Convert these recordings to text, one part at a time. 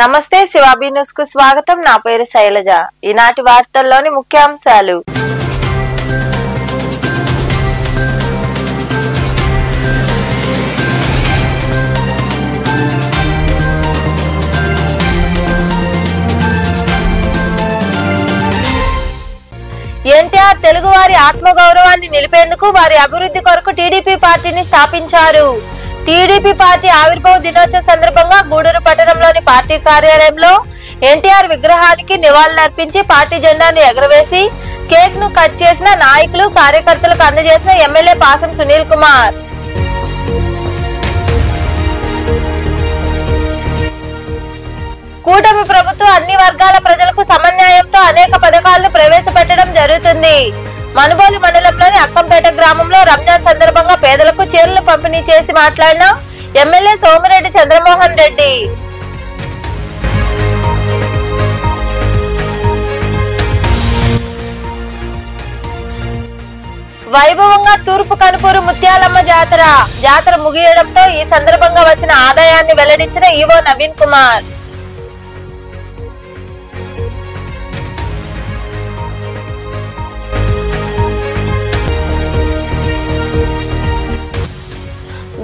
నమస్తే శివాబీ న్యూస్ కు స్వాగతం. నా పేరు శైలజ. ఈనాటి వార్తల్లోని ముఖ్యాంశాలు. ఎన్టీఆర్ తెలుగువారి ఆత్మగౌరవాన్ని నిలిపేందుకు వారి అభివృద్ధి కొరకు టీడీపీ పార్టీని స్థాపించారు. టీడీపీ పార్టీ ఆవిర్భావ దినోత్సవ సందర్భంగా గూడూరు పట్టణంలోని పార్టీ కార్యాలయంలో ఎన్టీఆర్ విగ్రహానికి నివాళులర్పించి పార్టీ జెండాను ఎగురవేసి కేక్ ను కట్ చేసిన నాయకులు కార్యకర్తలకు అందజేసిన ఎమ్మెల్యే పాసం సునీల్ కుమార్. కూటమి ప్రభుత్వం అన్ని వర్గాల ప్రజలకు సమన్వయంతో అనేక పథకాలను ప్రవేశపెట్టడం జరుగుతుంది. మనుబోలు మండలంలోని అక్కంపేట గ్రామంలో రంజాన్ సందర్భంగా పేదలకు చీరలు పంపిణీ చేసి మాట్లాడిన ఎమ్మెల్యే సోమిరెడ్డి చంద్రమోహన్ రెడ్డి. వైభవంగా తూర్పు కనుపూరు ముత్యాలమ్మ జాతర ముగియడంతో ఈ సందర్భంగా వచ్చిన ఆదాయాన్ని వెల్లడించిన ఈవో నవీన్ కుమార్.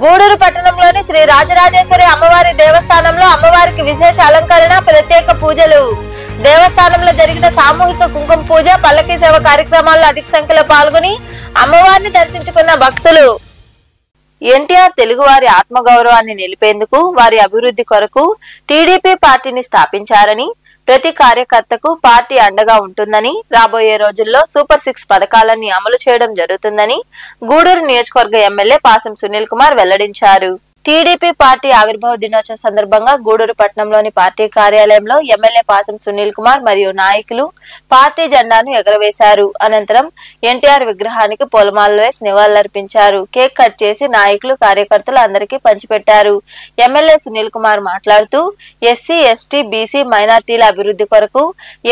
గూడూరు పట్టణంలోని శ్రీ రాజరాజేశ్వరి అమ్మవారి దేవస్థానంలో అమ్మవారికి విశేష అలంకరణ, ప్రత్యేక పూజలు. దేవస్థానంలో జరిగిన సామూహిక కుంకుమ పూజ, పల్లకి సేవ కార్యక్రమాల్లో అధిక సంఖ్యలో పాల్గొని అమ్మవారిని దర్శించుకున్న భక్తులు. ఎన్టీఆర్ తెలుగువారి ఆత్మగౌరవాన్ని నిలిపేందుకు వారి అభివృద్ధి కొరకు టీడీపీ పార్టీని స్థాపించారని, ప్రతి కార్యకర్తకు పార్టీ అండగా ఉంటుందని, రాబోయే రోజుల్లో సూపర్ 6 పథకాలన్నీ అమలు చేయడం జరుగుతుందని గూడూరు నియోజకవర్గ ఎమ్మెల్యే పాసం సునీల్ కుమార్ వెల్లడించారు. టీడీపీ పార్టీ ఆవిర్భావ దినోత్సవ సందర్భంగా గూడూరు పట్టణంలోని పార్టీ కార్యాలయంలో ఎమ్మెల్యే పాసం సునీల్ కుమార్ మరియు నాయకులు పార్టీ జెండాను ఎగురవేశారు. అనంతరం ఎన్టీఆర్ విగ్రహానికి పూలమాలలు వేసి నివాళులర్పించారు. కేక్ కట్ చేసి నాయకులు కార్యకర్తలు అందరికీ పంచిపెట్టారు. ఎమ్మెల్యే సునీల్ కుమార్ మాట్లాడుతూ ఎస్సీ, ఎస్టీ, బీసీ, మైనార్టీల అభివృద్ధి కొరకు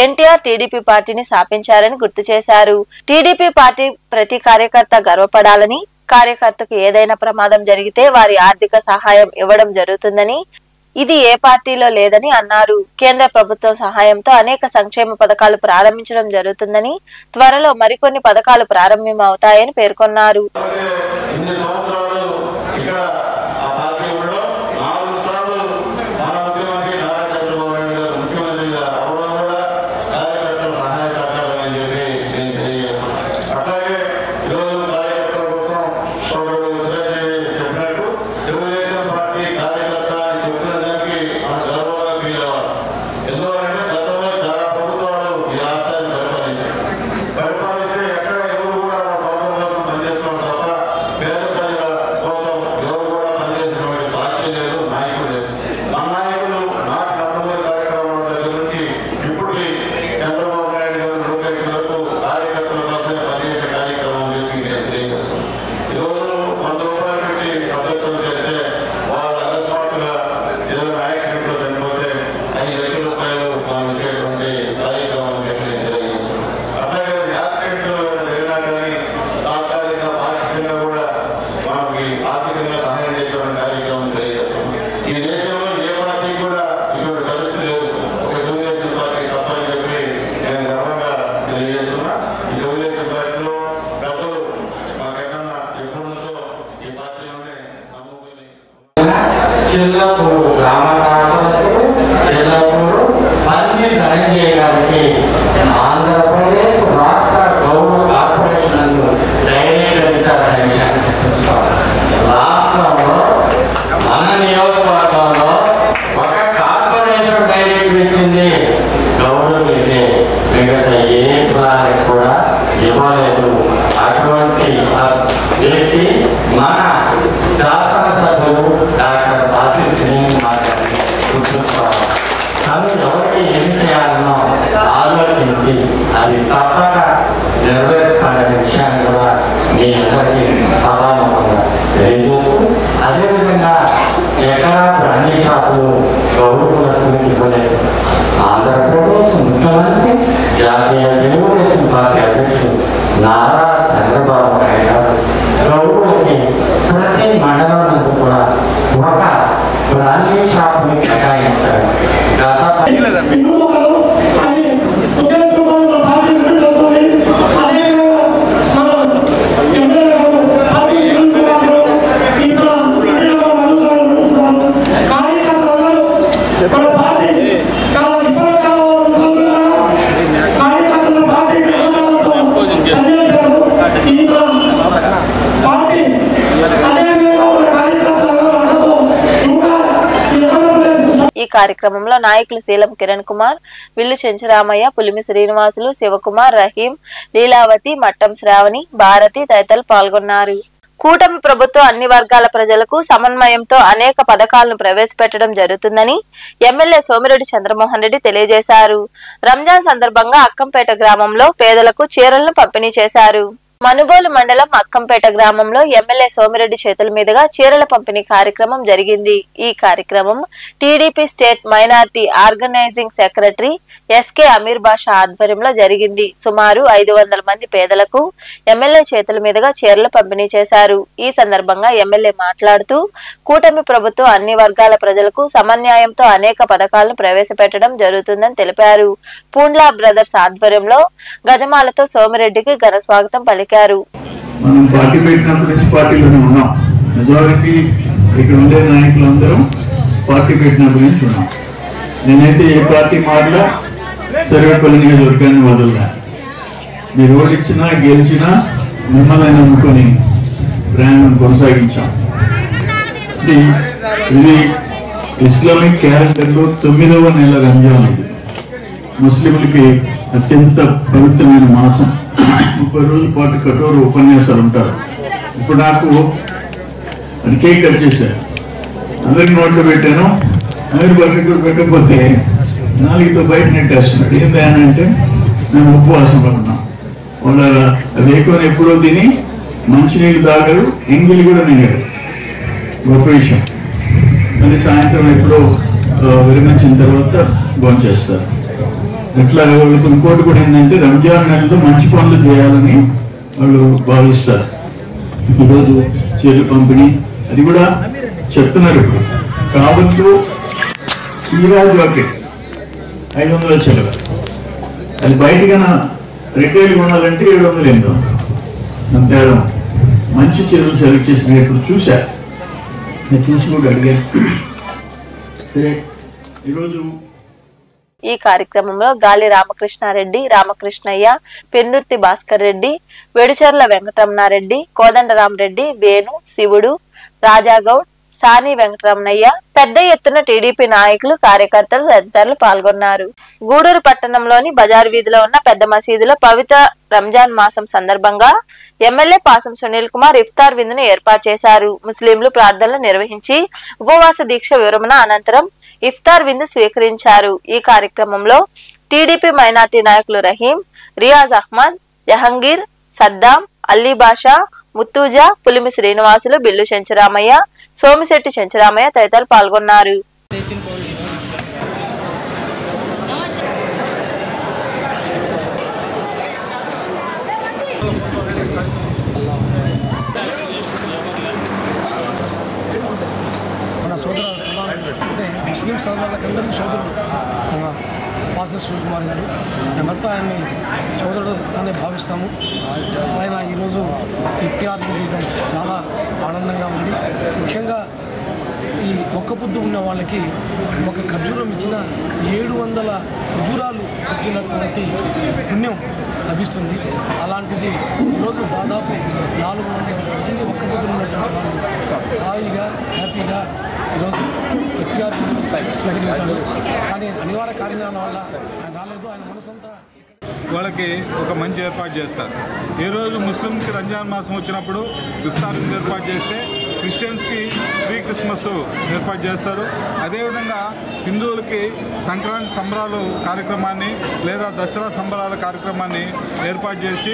ఎన్టీఆర్ టీడీపీ పార్టీని స్థాపించారని గుర్తు చేశారు. టీడీపీ పార్టీ ప్రతి కార్యకర్త గర్వపడాలని, కార్యకర్తకు ఏదైనా ప్రమాదం జరిగితే వారి ఆర్థిక సహాయం ఇవ్వడం జరుగుతుందని, ఇది ఏ పార్టీలో లేదని అన్నారు. కేంద్ర ప్రభుత్వం సహాయంతో అనేక సంక్షేమ పథకాలు ప్రారంభించడం జరుగుతుందని, త్వరలో మరికొన్ని పథకాలు ప్రారంభమవుతాయని పేర్కొన్నారు. ఆంధ్రప్రదేశ్ రాష్ట్ర గౌరవ కార్పొరేషన్ రాష్ట్రంలో మన నియోజకవర్గంలో ఒక కార్పొరేషన్ డైరెక్ట్ ఇచ్చింది. గౌరవం ఇదే, మిగతా ఏ కులానికి కూడా ఇవ్వలేదు. అటువంటి వ్యక్తి మన శాసనసభ్యులు డాక్టర్ పాసం సునీల్ కుమార్ గారిని గుర్తుంచుకోవాలి. తను ఎవరికి ఏం చేయాలనో ఆలోచించి అది తప్పక నెరవేర్చుకునే విషయాన్ని కూడా మీ అందరికీ సభాముఖంగా తెలియజేస్తూ, అదేవిధంగా ఎక్కడా బ్రాండీ షాపులు గౌరవ ఇవ్వలేదు. ఆంధ్రప్రదేశ్ ముఖ్యమంత్రి, జాతీయ తెలుగుదేశం పార్టీ అధ్యక్షుడు నారా చంద్రబాబు నాయుడు గారు గౌరవులకి ప్రతి మండలం నందు కూడా ఒక బ్రాండీ షాపుని కేటాయించారు. గత ఈ కార్యక్రమంలో నాయకులు శీలం కిరణ్ కుమార్, విల్లు చెంచరామయ్య, పులిమి శ్రీనివాసులు, శివకుమార్, రహీం, లీలావతి, మట్టం శ్రావణి, భారతి తదితరులు పాల్గొన్నారు. కూటమి ప్రభుత్వం అన్ని వర్గాల ప్రజలకు సమన్వయంతో అనేక పథకాలను ప్రవేశపెట్టడం జరుగుతుందని ఎమ్మెల్యే సోమిరెడ్డి చంద్రమోహన్ రెడ్డి తెలియజేశారు. రంజాన్ సందర్భంగా అక్కంపేట గ్రామంలో పేదలకు చీరలను పంపిణీ చేశారు. మనుబోలు మండలం అక్కంపేట గ్రామంలో ఎమ్మెల్యే సోమిరెడ్డి చేతుల మీదుగా చీరల పంపిణీ కార్యక్రమం జరిగింది. ఈ కార్యక్రమం TDP state minority organising secretary SK Amir Basha ఆధ్వర్యంలో జరిగింది. సుమారు 500 మంది పేదలకు ఎమ్మెల్యే చేతుల మీదుగా చీరలు పంపిణీ చేశారు. ఈ సందర్భంగా ఎమ్మెల్యే మాట్లాడుతూ కూటమి ప్రభుత్వం అన్ని వర్గాల ప్రజలకు సమన్యాయంతో అనేక పథకాలను ప్రవేశపెట్టడం జరుగుతుందని తెలిపారు. పూండ్లా బ్రదర్స్ ఆధ్వర్యంలో గజమాలతో సోమిరెడ్డికి ఘన స్వాగతం పలికారు. మనం పార్టీ పెట్టినప్పటి నుంచి పార్టీలోనే ఉన్నాం. మెజారిటీ ఇక్కడ ఉండే నాయకులందరం పార్టీ పెట్టినప్పటి నుంచి ఉన్నాం. నేనైతే ఏ పార్టీ మారలా, సర్వేపల్లి నియోజకవర్గాన్ని వదలలా. మీరు ఓడిచ్చినా గెలిచినా మిమ్మల్ని నమ్ముకొని ప్రయాణం కొనసాగించాం. ఇది ఇస్లామిక్ క్యాలెండర్లో 9వ నెల రంజాన్. ఇది ముస్లింలకి అత్యంత పవిత్రమైన మాసం. 30 రోజుల పాటు కఠోర ఉపన్యాసాలు ఉంటారు. ఇప్పుడు నాకు అది కేక్ కట్ చేశారు, అందరికి నోట్లో పెట్టాను. అందరి బకెట్ పెట్టకపోతే 4తో బయట నెట్టేస్తున్నాడు. ఏంటని అంటే నేను ఉపవాసంలో ఉన్నాను. వాళ్ళ అది ఎక్కువ ఎప్పుడో తిని మంచినీళ్ళు తాగరు, ఎంగిలి కూడా నెగరు. గొప్ప విషయం. మళ్ళీ సాయంత్రం ఎప్పుడో విరమించిన తర్వాత భోంచేస్తారు. ఇట్లా వాళ్ళకి ఇంకోటి కూడా ఏంటంటే రంజాన్ నెలలో మంచి పనులు చేయాలని వాళ్ళు భావిస్తారు. ఈరోజు చీరల పంపిణీ అది కూడా చెప్తున్నారు. ఇప్పుడు కాబట్టి చీరాజ్ బకెట్ 500 చీరలు, అది బయటకైనా రిటైల్ కొనాలంటే 700-800 అంతే. మంచి చీరలు సెలెక్ట్ చేసిన ఇప్పుడు చూశారు, నేను చూసి కూడా అడిగాను. సరే, ఈరోజు ఈ కార్యక్రమంలో గాలి రామకృష్ణారెడ్డి, రామకృష్ణయ్య, పెన్నుర్తి భాస్కర్ రెడ్డి, వెడుచర్ల వెంకటరమణారెడ్డి, కోదండరామరెడ్డి, వేణు, శివుడు, రాజాగౌడ్, సాని వెంకటరమణయ్య, పెద్ద ఎత్తున టీడీపీ నాయకులు, కార్యకర్తలు తదితరులు పాల్గొన్నారు. గూడూరు పట్టణంలోని బజార్ వీధిలో ఉన్న పెద్ద మసీదులో పవిత్ర రంజాన్ మాసం సందర్భంగా ఎమ్మెల్యే పాసం సునీల్ కుమార్ ఇఫ్తార్ విందును ఏర్పాటు చేశారు. ముస్లింలు ప్రార్థనలు నిర్వహించి ఉపవాస దీక్ష విరమణ అనంతరం ఇఫ్తార్ విందు స్వీకరించారు. ఈ కార్యక్రమంలో టీడీపీ మైనార్టీ నాయకులు రహీం, రియాజ్ అహ్మద్, జహంగీర్, సద్దాం, అల్లీ బాషా, ముత్తూజా, పులిమి శ్రీనివాసులు, బిల్లు చెంచరామయ్య, సోమిశెట్టి చెంచరామయ్య తదితరులు పాల్గొన్నారు. అంటే ముస్లిం సోదరులకందరికీ సోదరుడు పాసం సునీల్ కుమార్ గారు. మేమంతా ఆయన్ని సోదరుడు అనే భావిస్తాము. ఆయన ఈరోజు ఇఫ్తియార్ చేయడం చాలా ఆనందంగా ఉంది. ముఖ్యంగా ఈ ఒక్క పొద్దు ఉన్న వాళ్ళకి ఒక ఖర్జూరం ఇచ్చిన 700 ఖర్జూరాలు పెట్టినటువంటి పుణ్యం లభిస్తుంది. అలాంటిది ఈరోజు దాదాపు 400 మంది ఒక్క పొద్దు ఉన్నటువంటి వాళ్ళు హాయిగా హ్యాపీగా ఈరోజు ఎఫ్సిఆర్ స్వీకరించారు. కానీ అనివార్య కారణాల వల్ల ఆయన రాలేదు. ఆయన మనసంతా వాళ్ళకి ఒక మంచి ఏర్పాటు చేస్తారు. ఈరోజు ముస్లింకి రంజాన్ మాసం వచ్చినప్పుడు ఇఫ్తార్ ఏర్పాటు చేస్తే క్రిస్టియన్స్కి ప్రీ క్రిస్మస్ ఏర్పాటు చేస్తారు. అదేవిధంగా హిందువులకి సంక్రాంతి సంబరాలు కార్యక్రమాన్ని లేదా దసరా సంబరాల కార్యక్రమాన్ని ఏర్పాటు చేసి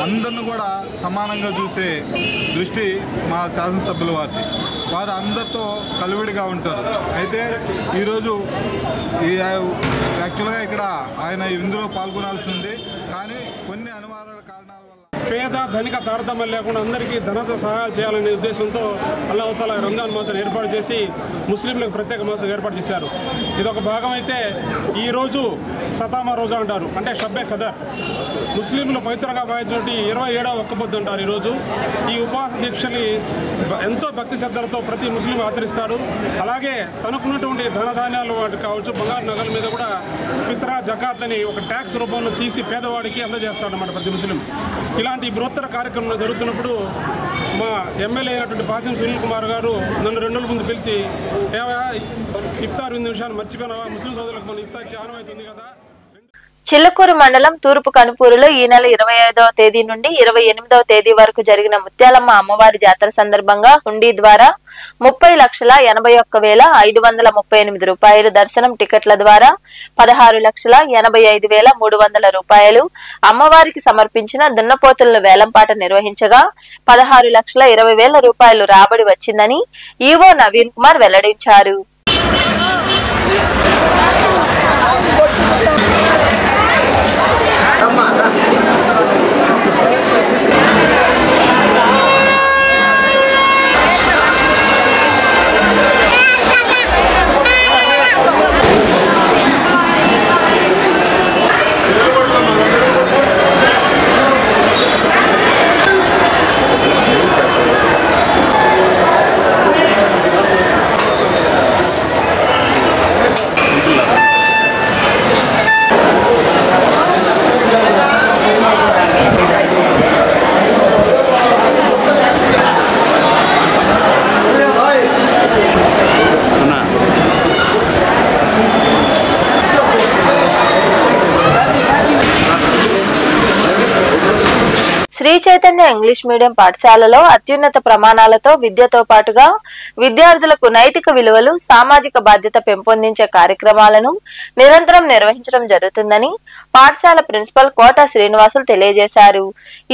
అందరిని కూడా సమానంగా చూసే దృష్టి మా శాసనసభ్యుల వారిది. వారు అందరితో కలివిడిగా ఉంటారు. అయితే ఈరోజు యాక్చువల్గా ఇక్కడ ఆయన ఇందులో పాల్గొనాల్సింది, కానీ కొన్ని అనివార్య కారణాల వల్ల పేద ధనిక తారతమ్యం లేకుండా అందరికీ ధనతో సహాయాలు చేయాలనే ఉద్దేశంతో అల్లాహ్ తాలా రంజాన్ మాసం ఏర్పాటు చేసి ముస్లింలకు ప్రత్యేక మాసం ఏర్పాటు చేశారు. ఇదొక భాగం అయితే ఈరోజు సతామా రోజా అంటారు, అంటే షబ్బే ఖదర్. ముస్లింలు పవిత్రంగా భావించినటువంటి 27వ ఒక్క పొద్దు అంటారు. ఈరోజు ఈ ఉపవాస దీక్షని ఎంతో భక్తి శ్రద్ధలతో ప్రతి ముస్లిం ఆచరిస్తాడు. అలాగే తనకున్నటువంటి ధనధాన్యాలు వాటి కావచ్చు, బంగారు నగల మీద కూడా ఫిత్రా జకాత్ అని ఒక ట్యాక్స్ రూపంలో తీసి పేదవాడికి అందజేస్తాడు అన్నమాట ప్రతి ముస్లిం. ఇలాంటి బృహత్తర కార్యక్రమం జరుగుతున్నప్పుడు మా ఎమ్మెల్యే అయినటువంటి పాసం సునీల్ కుమార్ గారు నన్ను 2 రోజుల ముందు పిలిచి ఇఫ్తార్ విషయాన్ని మర్చిపోయినా ముస్లిం సోదరులకు మన ఇఫ్తార్ చాలా అవుతుంది కదా. చిల్లకూరు మండలం తూర్పు కనుపూరులో ఈ నెల 25వ తేదీ నుండి 28వ తేదీ వరకు జరిగిన ముత్యాలమ్మ అమ్మవారి జాతర సందర్భంగా హుండీ ద్వారా 30,81,538 రూపాయలు, దర్శనం టికెట్ల ద్వారా 16,85,300 రూపాయలు, అమ్మవారికి సమర్పించిన దున్నపోతులను వేలంపాట నిర్వహించగా 16,20,000 రూపాయలు రాబడి వచ్చిందని ఈవో నవీన్ కుమార్ వెల్లడించారు. శ్రీ చైతన్య ఇంగ్లీష్ మీడియం పాఠశాలలో అత్యున్నత ప్రమాణాలతో విద్యతో పాటుగా విద్యార్థులకు నైతిక విలువలు, సామాజిక బాధ్యత పెంపొందించే కార్యక్రమాలను నిరంతరం నిర్వహించడం జరుగుతుందని పాఠశాల ప్రిన్సిపల్ కోట శ్రీనివాసులు తెలియజేశారు.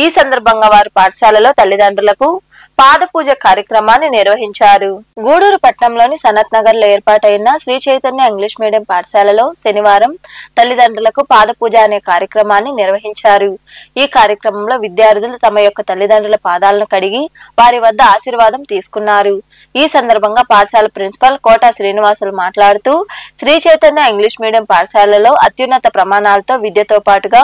ఈ సందర్భంగా వారు పాఠశాలలో తల్లిదండ్రులకు పాద పూజ కార్యక్రమాన్ని నిర్వహించారు. గూడూరు పట్టణంలోని సనత్ నగర్ లో ఏర్పాటైన శ్రీ చైతన్య ఇంగ్లీష్ మీడియం పాఠశాలలో శనివారం తల్లిదండ్రులకు పాద పూజ అనే కార్యక్రమాన్ని నిర్వహించారు. ఈ కార్యక్రమంలో విద్యార్థులు తమ యొక్క తల్లిదండ్రుల పాదాలను కడిగి వారి వద్ద ఆశీర్వాదం తీసుకున్నారు. ఈ సందర్భంగా పాఠశాల ప్రిన్సిపల్ కోట శ్రీనివాసులు మాట్లాడుతూ శ్రీ చైతన్య ఇంగ్లీష్ మీడియం పాఠశాలలో అత్యున్నత ప్రమాణాలతో విద్యతో పాటుగా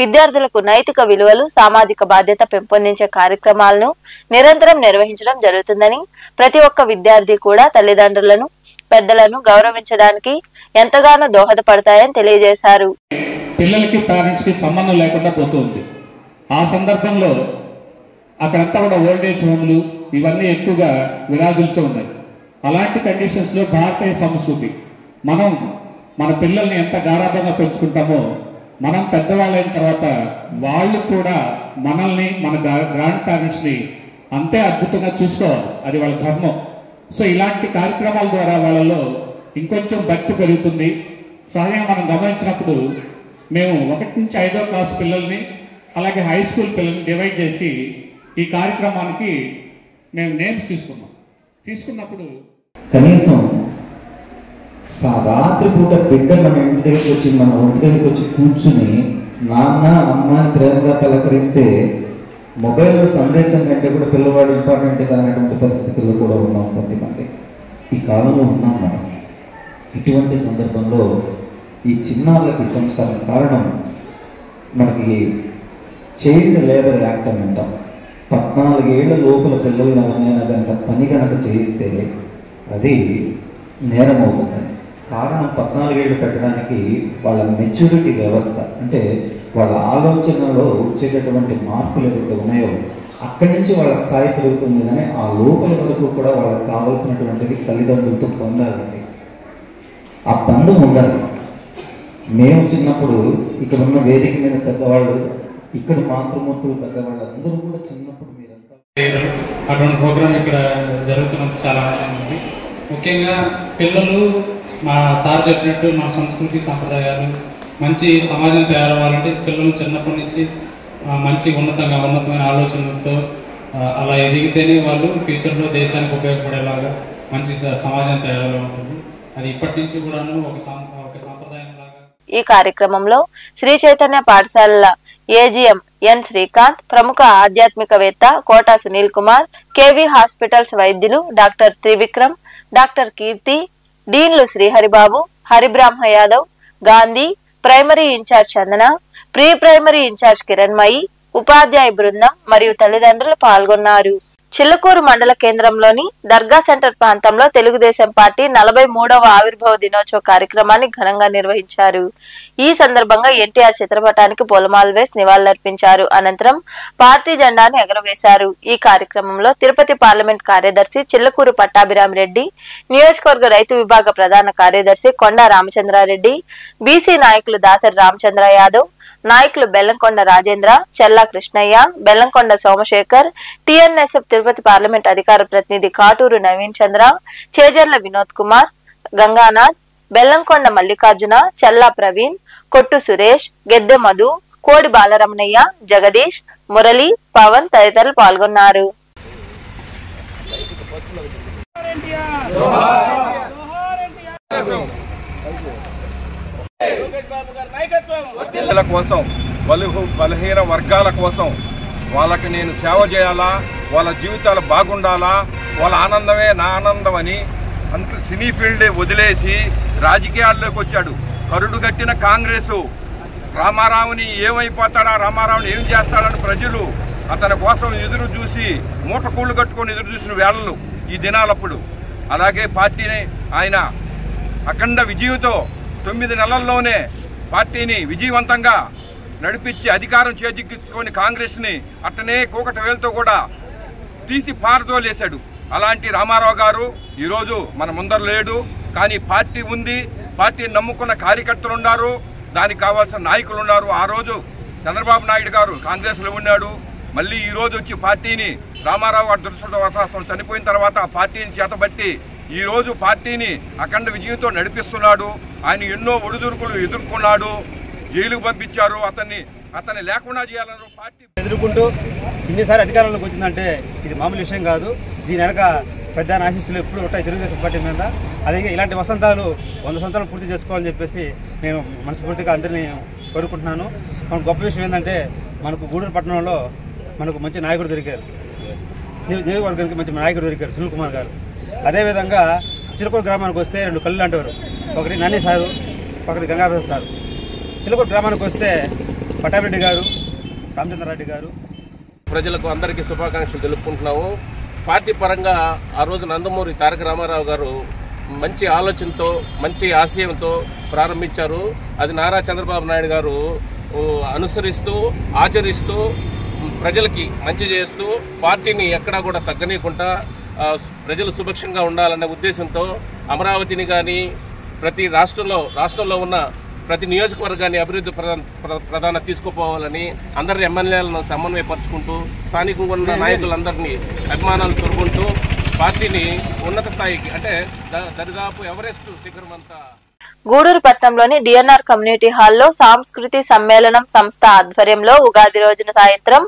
విద్యార్థులకు నైతిక విలువలు, సామాజిక బాధ్యత పెంపొందించే కార్యక్రమాలను నిరంతరం నిర్వహించడం జరుగుతుందని, ప్రతి ఒక్క విద్యార్థి కూడా తల్లిదండ్రులను, పెద్దలను గౌరవించడానికి ఎంతగానో దోహదపడతాయని తెలియజేశారు. పిల్లలకి పేరెంట్స్ కి సంబంధం లేకుండా పోతుంది. ఆ సందర్భంలో అక్కడంతా కూడా ఓల్డేజ్ హోమ్లు ఇవన్నీ ఎక్కువగా విరాజులతో ఉన్నాయి. అలాంటి కండిషన్స్ లో భారతీయ సంస్కృతి మనం మన పిల్లల్ని ఎంత గారాబంగా పెంచుకుంటామో మనం పెద్దవాళ్ళైన తర్వాత వాళ్ళు కూడా మనల్ని, మన గ్రాండ్ పేరెంట్స్ ని అంతే అద్భుతంగా చూసుకోవాలి. అది వాళ్ళ ధర్మం. సో ఇలాంటి కార్యక్రమాల ద్వారా వాళ్ళలో ఇంకొంచెం భక్తి పెరుగుతుంది. సహజంగా మనం గమనించినప్పుడు మేము 1 నుంచి 5వ క్లాస్ పిల్లల్ని అలాగే హై స్కూల్ పిల్లల్ని డివైడ్ చేసి ఈ కార్యక్రమానికి మేము నేమ్స్ తీసుకున్నప్పుడు కనీసం రాత్రిపూట బిడ్డ మన ఇంటి దగ్గరికి వచ్చి మన ఒంటి దగ్గరికి వచ్చి కూర్చుని నాన్న అమ్మ ప్రేమగా పలకరిస్తే మొబైల్లో సందేశం కంటే కూడా పిల్లవాడు ఇంపార్టెంట్ కానటువంటి పరిస్థితుల్లో కూడా ఉన్నాం కొంతమంది. ఈ కాలంలో ఉన్నాం మనం. ఇటువంటి సందర్భంలో ఈ చిన్నారులకి సంస్కారం కారణం మనకి చైల్డ్ లేబర్ యాక్ట్ అని అంటాం. 14 ఏళ్ల లోపల పిల్లల్ని ఎవరినైనా కనుక పని కనుక చేయిస్తే అది నేరం అవుతుంది. కారణం 14 ఏళ్ళు పెట్టడానికి వాళ్ళ మెచ్యూరిటీ వ్యవస్థ, అంటే వాళ్ళ ఆలోచనలో వచ్చేటటువంటి మార్పులు ఏవైతే ఉన్నాయో అక్కడి నుంచి వాళ్ళ స్థాయి పెరుగుతుంది. కానీ ఆ లోపల వరకు కూడా వాళ్ళకి కావాల్సినటువంటిది తల్లిదండ్రులతో పొందాలండి. ఆ బంధం ఉండాలి. మేము చిన్నప్పుడు ఇక్కడ ఉన్న వేదిక మీద పెద్దవాళ్ళు, ఇక్కడ మాతృమూర్తులు పెద్దవాళ్ళు అందరూ కూడా చిన్నప్పుడు మీరంతా అటువంటి ప్రోగ్రాం ఇక్కడ జరుగుతున్నందుకు చాలా ఆనందంగా ఉంది. ముఖ్యంగా పిల్లలు మా సార్ చెప్పినట్టు మన సంస్కృతి సంప్రదాయాలు మంచి సమాజం తయారవ్వాలంటే పిల్లలు చిన్నప్పటి నుంచి మంచి ఉన్నతమైన ఆలోచనలతో అలా ఎదిగితేనే వాళ్ళు ఫ్యూచర్లో దేశానికి ఉపయోగపడేలాగా మంచి సమాజం తయారగా ఉంటుంది. అది ఇప్పటి నుంచి కూడాను ఒక సాంప్రదాయం లాగా. ఈ కార్యక్రమంలో శ్రీ చైతన్య పాఠశాలల ఏజీఎం ఎన్ శ్రీకాంత్, ప్రముఖ ఆధ్యాత్మికవేత్త కోట సునీల్ కుమార్, కేవీ హాస్పిటల్స్ వైద్యులు డాక్టర్ త్రివిక్రమ్, డాక్టర్ కీర్తి, డీన్లు శ్రీహరిబాబు, హరిబ్రహ్మ యాదవ్, గాంధీ, ప్రైమరీ ఇన్ఛార్జ్ చందన, ప్రీ ప్రైమరీ ఇన్ఛార్జ్ కిరణ్మయి, ఉపాధ్యాయ బృందం మరియు తల్లిదండ్రులు పాల్గొన్నారు. చిల్లకూరు మండల కేంద్రంలోని దర్గా సెంటర్ ప్రాంతంలో తెలుగుదేశం పార్టీ 43వ ఆవిర్భావ దినోత్సవ కార్యక్రమాన్ని ఘనంగా నిర్వహించారు. ఈ సందర్భంగా ఎన్టీఆర్ చిత్రపటానికి పూలమాలలు వేసి నివాళులర్పించారు. అనంతరం పార్టీ జెండాను ఎగురవేశారు. ఈ కార్యక్రమంలో తిరుపతి పార్లమెంట్ కార్యదర్శి చిల్లకూరు పట్టాభిరామిరెడ్డి, నియోజకవర్గ రైతు విభాగ ప్రధాన కార్యదర్శి కొండా రామచంద్రారెడ్డి, బీసీ నాయకులు దాసరి రామచంద్ర యాదవ్, నాయకులు బెల్లంకొండ రాజేంద్ర, చెల్లా కృష్ణయ్య, బెల్లంకొండ సోమశేఖర్, టీఎన్ఎస్ఎఫ్ తిరుపతి పార్లమెంట్ అధికార ప్రతినిధి కాటూరు నవీన్ చంద్ర, చేజర్ల వినోద్ కుమార్, గంగానాథ్, బెల్లంకొండ మల్లికార్జున, చెల్లా ప్రవీణ్, కొట్టు సురేష్, గెద్దె మధు, కోడి బాలరమణయ్య, జగదీష్, మురళి, పవన్ తదితరులు పాల్గొన్నారు. కోసం బలహీన వర్గాల కోసం వాళ్ళకి నేను సేవ చేయాలా, వాళ్ళ జీవితాలు బాగుండాలా, వాళ్ళ ఆనందమే నా ఆనందం అని అంత సినీ ఫీల్డ్ వదిలేసి రాజకీయాల్లోకి వచ్చాడు. కరుడు కట్టిన కాంగ్రెసు రామారావుని ఏమైపోతాడా, రామారావుని ఏం చేస్తాడని ప్రజలు అతని కోసం ఎదురు చూసి మూట కూళ్ళు కట్టుకొని ఎదురు చూసిన వేళలు ఈ దినాలప్పుడు. అలాగే పార్టీని ఆయన అఖండ విజయంతో 9 నెలల్లోనే పార్టీని విజయవంతంగా నడిపించి అధికారం చేజిక్కించుకొని కాంగ్రెస్ని అట్టనే కూకట వేలతో కూడా తీసి పారదోలేశాడు. అలాంటి రామారావు గారు ఈరోజు మన ముందర లేడు. కానీ పార్టీ ఉంది, పార్టీని నమ్ముకున్న కార్యకర్తలు ఉన్నారు, దానికి కావాల్సిన నాయకులు ఉన్నారు. ఆ రోజు చంద్రబాబు నాయుడు గారు కాంగ్రెస్లో ఉన్నాడు. మళ్ళీ ఈ రోజు వచ్చి పార్టీని రామారావు గారు దురదృష్టవశాత్తు చనిపోయిన తర్వాత ఆ పార్టీని చేతబట్టి ఈ రోజు పార్టీని అఖండ విజయంతో నడిపిస్తున్నాడు. ఆయన ఎన్నో ఒడిదుడుకులు ఎదుర్కొన్నాడు, జైలుకు పంపించారు. అతన్ని లేకుండా చేయాలన్నారు. పార్టీ ఎదుర్కొంటూ ఇన్నిసారి అధికారంలోకి వచ్చిందంటే ఇది మామూలు విషయం కాదు. దీని వెనక పెద్ద ఆశీస్సులు ఎప్పుడు ఉంటాయి తెలుగుదేశం పార్టీ మీద. అలాగే ఇలాంటి వసంతాలు 100 సంవత్సరాలు పూర్తి చేసుకోవాలని చెప్పేసి నేను మనస్ఫూర్తిగా అందరినీ కోరుకుంటున్నాను. మన గొప్ప విషయం ఏంటంటే మనకు గూడూరు పట్టణంలో మనకు మంచి నాయకుడు దొరికారు, నియోజకవర్గానికి మంచి నాయకుడు దొరికారు సునీల్ కుమార్ గారు. అదేవిధంగా చిలకూరు గ్రామానికి వస్తే 2 కళ్ళు అంటారు, ఒకటి నాని సారు, ఒకటి గంగాప్రసాద్ సారు. చిలకూరు గ్రామానికి వస్తే పట్టాభిరెడ్డి గారు, రామచంద్రారెడ్డి గారు. ప్రజలకు అందరికీ శుభాకాంక్షలు తెలుపుకుంటున్నాము. పార్టీ పరంగా ఆ రోజు నందమూరి తారక రామారావు గారు మంచి ఆలోచనతో మంచి ఆశయంతో ప్రారంభించారు. అది నారా చంద్రబాబు నాయుడు గారు అనుసరిస్తూ ఆచరిస్తూ ప్రజలకి మంచి చేస్తూ పార్టీని ఎక్కడా కూడా తగ్గనీయకుండా ప్రజలు సుభిక్షంగా ఉండాలనే ఉద్దేశంతో అమరావతిని కానీ ప్రతి రాష్ట్రంలో ఉన్న ప్రతి నియోజకవర్గాన్ని అభివృద్ధి ప్రధాన తీసుకుపోవాలని అందరి ఎమ్మెల్యేలను సమన్వయపరుచుకుంటూ స్థానికంగా ఉన్న నాయకులందరినీ అభిమానాలు చూరుకుంటూ పార్టీని ఉన్నత స్థాయికి అంటే దరిదాపు ఎవరెస్ట్ శిఖరం అంతా. గూడూరు పట్టణంలోని డిఎన్ఆర్ కమ్యూనిటీ హాల్లో సాంస్కృతి సమ్మేళనం సంస్థ ఆధ్వర్యంలో ఉగాది రోజున సాయంత్రం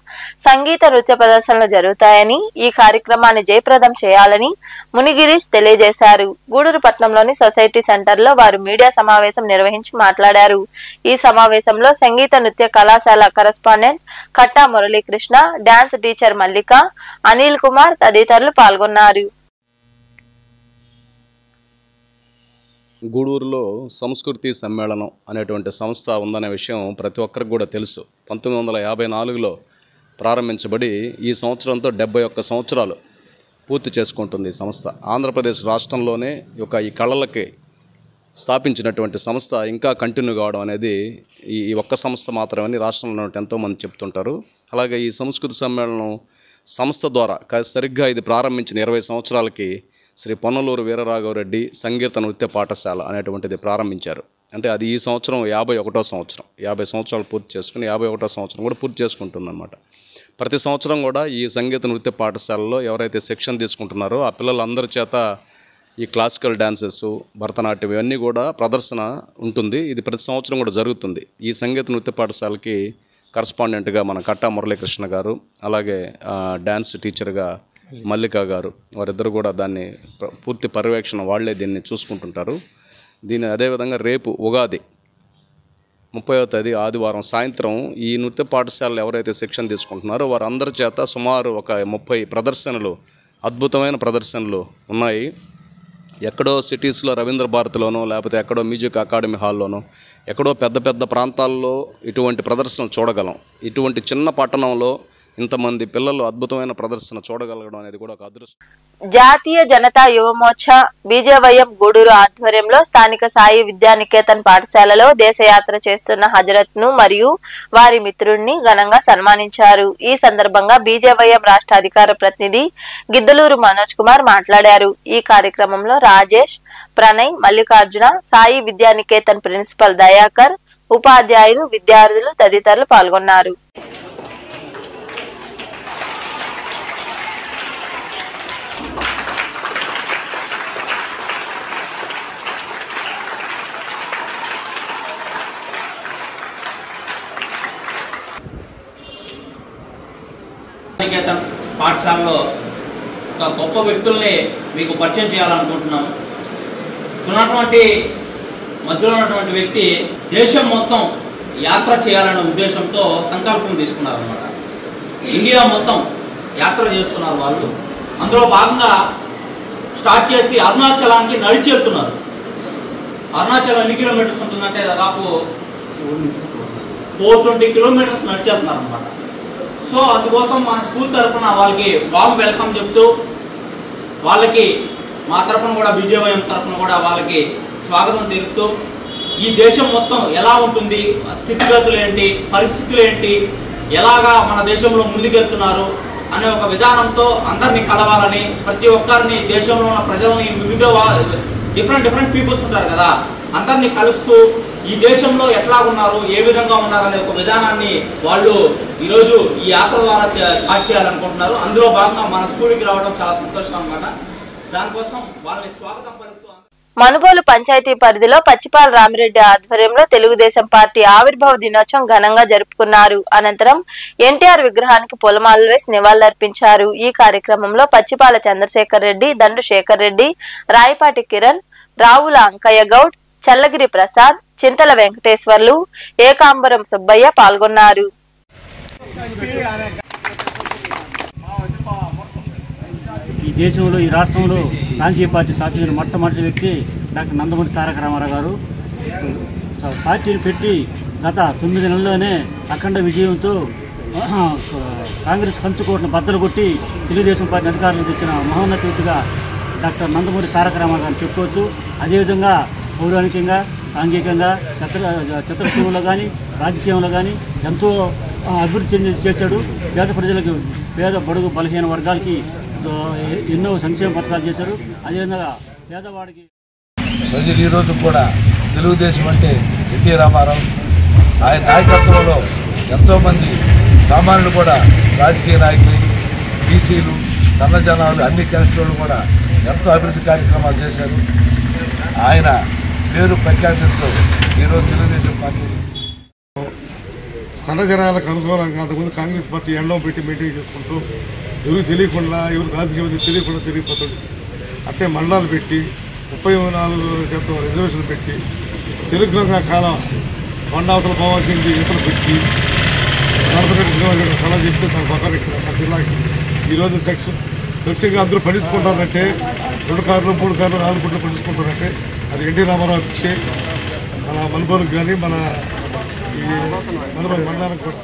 సంగీత నృత్య ప్రదర్శనలు జరుగుతాయని, ఈ కార్యక్రమాన్ని జయప్రదం చేయాలని మునిగిరీష్ తెలియజేశారు. గూడూరు పట్టణంలోని సొసైటీ సెంటర్ లో వారు మీడియా సమావేశం నిర్వహించి మాట్లాడారు. ఈ సమావేశంలో సంగీత నృత్య కళాశాల కరెస్పాండెంట్ కట్టా మురళీకృష్ణ, డాన్స్ టీచర్ మల్లిక, అనిల్ కుమార్ తదితరులు పాల్గొన్నారు. గూడూరులో సంస్కృతి సమ్మేళనం అనేటువంటి సంస్థ ఉందనే విషయం ప్రతి ఒక్కరికి కూడా తెలుసు. 1954లో ప్రారంభించబడి ఈ సంవత్సరంతో 71 సంవత్సరాలు పూర్తి చేసుకుంటుంది ఈ సంస్థ. ఆంధ్రప్రదేశ్ రాష్ట్రంలోనే ఈ కళలకి స్థాపించినటువంటి సంస్థ ఇంకా కంటిన్యూ కావడం అనేది ఈ ఒక్క సంస్థ మాత్రమని రాష్ట్రంలో ఎంతోమంది చెప్తుంటారు. అలాగే ఈ సంస్కృతి సమ్మేళనం సంస్థ ద్వారా సరిగ్గా ఇది ప్రారంభించిన 20 సంవత్సరాలకి శ్రీ పొన్నలూరు వీరరాఘవరెడ్డి సంగీత నృత్య పాఠశాల అనేటువంటిది ప్రారంభించారు. అంటే అది ఈ సంవత్సరం 51వ సంవత్సరం, 50 సంవత్సరాలు పూర్తి చేసుకుని 51వ సంవత్సరం కూడా పూర్తి చేసుకుంటుందన్నమాట. ప్రతి సంవత్సరం కూడా ఈ సంగీత నృత్య పాఠశాలలో ఎవరైతే శిక్షణ తీసుకుంటున్నారో ఆ పిల్లలందరి చేత ఈ క్లాసికల్ డాన్సెస్, భరతనాట్యం ఇవన్నీ కూడా ప్రదర్శన ఉంటుంది. ఇది ప్రతి సంవత్సరం కూడా జరుగుతుంది. ఈ సంగీత నృత్య పాఠశాలకి కరస్పాండెంట్గా మన కట్టా మురళీకృష్ణ గారు, అలాగే డాన్స్ టీచర్గా మల్లిక గారు, వారిద్దరు కూడా దాన్ని పూర్తి పర్యవేక్షణ వాళ్లే దీన్ని చూసుకుంటుంటారు. అదేవిధంగా రేపు ఉగాది 30వ తేదీ ఆదివారం సాయంత్రం ఈ నృత్య పాఠశాలలో ఎవరైతే శిక్షణ తీసుకుంటున్నారో వారందరి చేత సుమారు ఒక 30 ప్రదర్శనలు, అద్భుతమైన ప్రదర్శనలు ఉన్నాయి. ఎక్కడో సిటీస్లో రవీంద్ర భారతిలోనో లేకపోతే ఎక్కడో మ్యూజిక్ అకాడమీ హాల్లోనో ఎక్కడో పెద్ద పెద్ద ప్రాంతాల్లో ఇటువంటి ప్రదర్శనలు చూడగలం. ఇటువంటి చిన్న పట్టణంలో ఇంతమంది పిల్లలు అద్భుతమైన ప్రదర్శన చూడగలగడం అనేది కూడా ఒక అదృష్టం. జాతీయ జనతా యువమోర్చా బీజేవైఎం గూడూరు ఆధ్వర్యంలో స్థానిక సాయి విద్యానికేతన్ పాఠశాలలో దేశయాత్ర చేస్తున్న హజరత్ ను మరియు వారి మిత్రుడిని ఘనంగా సన్మానించారు. ఈ సందర్భంగా బీజేవైఎం రాష్ట్ర అధికార ప్రతినిధి గిద్దలూరు మనోజ్ కుమార్ మాట్లాడారు. ఈ కార్యక్రమంలో రాజేష్, ప్రణయ్, మల్లికార్జున, సాయి విద్యానికేతన్ ప్రిన్సిపల్ దయాకర్, ఉపాధ్యాయులు, విద్యార్థులు తదితరులు పాల్గొన్నారు. నికేతన్ పాఠశాలలో ఒక గొప్ప వ్యక్తుల్ని మీకు పరిచయం చేయాలనుకుంటున్నాం. మధ్యలో ఉన్నటువంటి వ్యక్తి దేశం మొత్తం యాత్ర చేయాలనే ఉద్దేశంతో సంకల్పం తీసుకున్నారన్నమాట. ఇండియా మొత్తం యాత్ర చేస్తున్నారు వాళ్ళు. అందులో భాగంగా స్టార్ట్ చేసి అరుణాచలానికి నడిచి వెళ్తున్నారు. అరుణాచలం ఎన్ని కిలోమీటర్స్ ఉంటుందంటే దాదాపు 420 కిలోమీటర్స్ నడిచి వెళ్తున్నారు అనమాట. సో అందుకోసం మన స్కూల్ తరఫున వాళ్ళకి వామ్ వెల్కమ్ చెప్తూ, వాళ్ళకి మా తరఫున కూడా బీజేవైఎం తరఫున కూడా వాళ్ళకి స్వాగతం తెలుపుతూ, ఈ దేశం మొత్తం ఎలా ఉంటుంది, స్థితిగతులు ఏంటి, పరిస్థితులు ఏంటి, ఎలాగా మన దేశంలో ముందుకెళ్తున్నారు అనే ఒక విధానంతో అందరినీ కలవాలని, ప్రతి ఒక్కరిని దేశంలో ఉన్న ప్రజల్ని వివిధ డిఫరెంట్ పీపుల్స్ ఉంటారు కదా, అందరినీ కలుస్తూ ఈ దేశంలో ఎట్లా ఉన్నారు, ఏ విధంగా ఉన్నారు అనే ఒక విధానాన్ని వాళ్ళు ఈరోజు ఈ యాత్ర ద్వారా స్టార్ట్ చేయాలనుకుంటున్నారు. అందులో భాగంగా మన స్కూల్కి రావడం చాలా సంతోషం అన్నమాట. దానికోసం వాళ్ళని స్వాగతం పలుకుతూ మనుబోలు పంచాయతీ పరిధిలో పచ్చిపాల రామిరెడ్డి ఆధ్వర్యంలో తెలుగుదేశం పార్టీ ఆవిర్భావ దినోత్సవం ఘనంగా జరుపుకున్నారు. అనంతరం ఎన్టీఆర్ విగ్రహానికి పూలమాలలు వేసి నివాళులర్పించారు. ఈ కార్యక్రమంలో పచ్చిపాల చంద్రశేఖర్ రెడ్డి, దండు శేఖర్ రెడ్డి, రాయపాటి కిరణ్, రావుల అంకయ్య గౌడ్, చల్లగిరి ప్రసాద్, చింతల వెంకటేశ్వర్లు, ఏకాంబరం సుబ్బయ్య పాల్గొన్నారు. ఈ దేశంలో, ఈ రాష్ట్రంలో ప్రాంతీయ పార్టీ స్థాపించిన మొట్టమొదటి వ్యక్తి డాక్టర్ నందమూరి తారక రామారావు గారు. పార్టీని పెట్టి గత 9 నెలల్లోనే అఖండ విజయంతో కాంగ్రెస్ కంచుకోటను బద్దలు కొట్టి తెలుగుదేశం పార్టీ అధికారులు తెచ్చిన మహోన్నత వ్యక్తిగా డాక్టర్ నందమూరి తారక రామారావు గారిని చెప్పుకోవచ్చు. అదేవిధంగా పౌరాణికంగా, సాంఘికంగా, చిత్రసీమలో కానీ, రాజకీయంలో కానీ ఎంతో అభివృద్ధి చేశాడు. పేద ప్రజలకు, పేద బడుగు బలహీన వర్గాలకి ఎన్నో సంక్షేమ పథకాలు చేశారు. అదేవిధంగా పేదవాడికి ప్రజలు ఈరోజు కూడా తెలుగుదేశం అంటే ఎన్టీ రామారావు, ఆయన నాయకత్వంలో ఎంతోమంది సామాన్యులు కూడా రాజకీయ నాయకులు, బీసీలు, సన్నజనాలు, అన్ని క్యాస్టులు కూడా ఎంతో అభివృద్ధి కార్యక్రమాలు చేశారు. ఆయన పేరు ప్రఖ్యాతితో ఈరోజు తెలుగుదేశం పార్టీ సన్నజనాలకు అనుకూలంగా అంతకుముందు కాంగ్రెస్ పార్టీ ఎండం పెట్టి మెయింటైన్ చేసుకుంటూ ఎవరికి తెలియకుండా, ఎవరు రాజకీయ తెలియకుండా తిరిగిపోతుంది. అట్టే మండలాలు పెట్టి 34% రిజర్వేషన్లు పెట్టి తెలుగుగా కాలం కొండావతలు పోవాల్సింది ఇతరులు పెట్టి 42 కిలోమీటర్ల సలహా చెప్తే తన పక్కన ఇక్కడ జిల్లాకి ఈరోజు సెక్షన్గా అందరూ పండించుకుంటారంటే 2 కార్లు 3 కార్లు 4 కోట్లు పండించుకుంటారంటే అది ఎన్టీ రామారావు ఇచ్చే మన మనుబోలుకు కానీ మన ఈ మనుబోలు మండలానికి కూడా.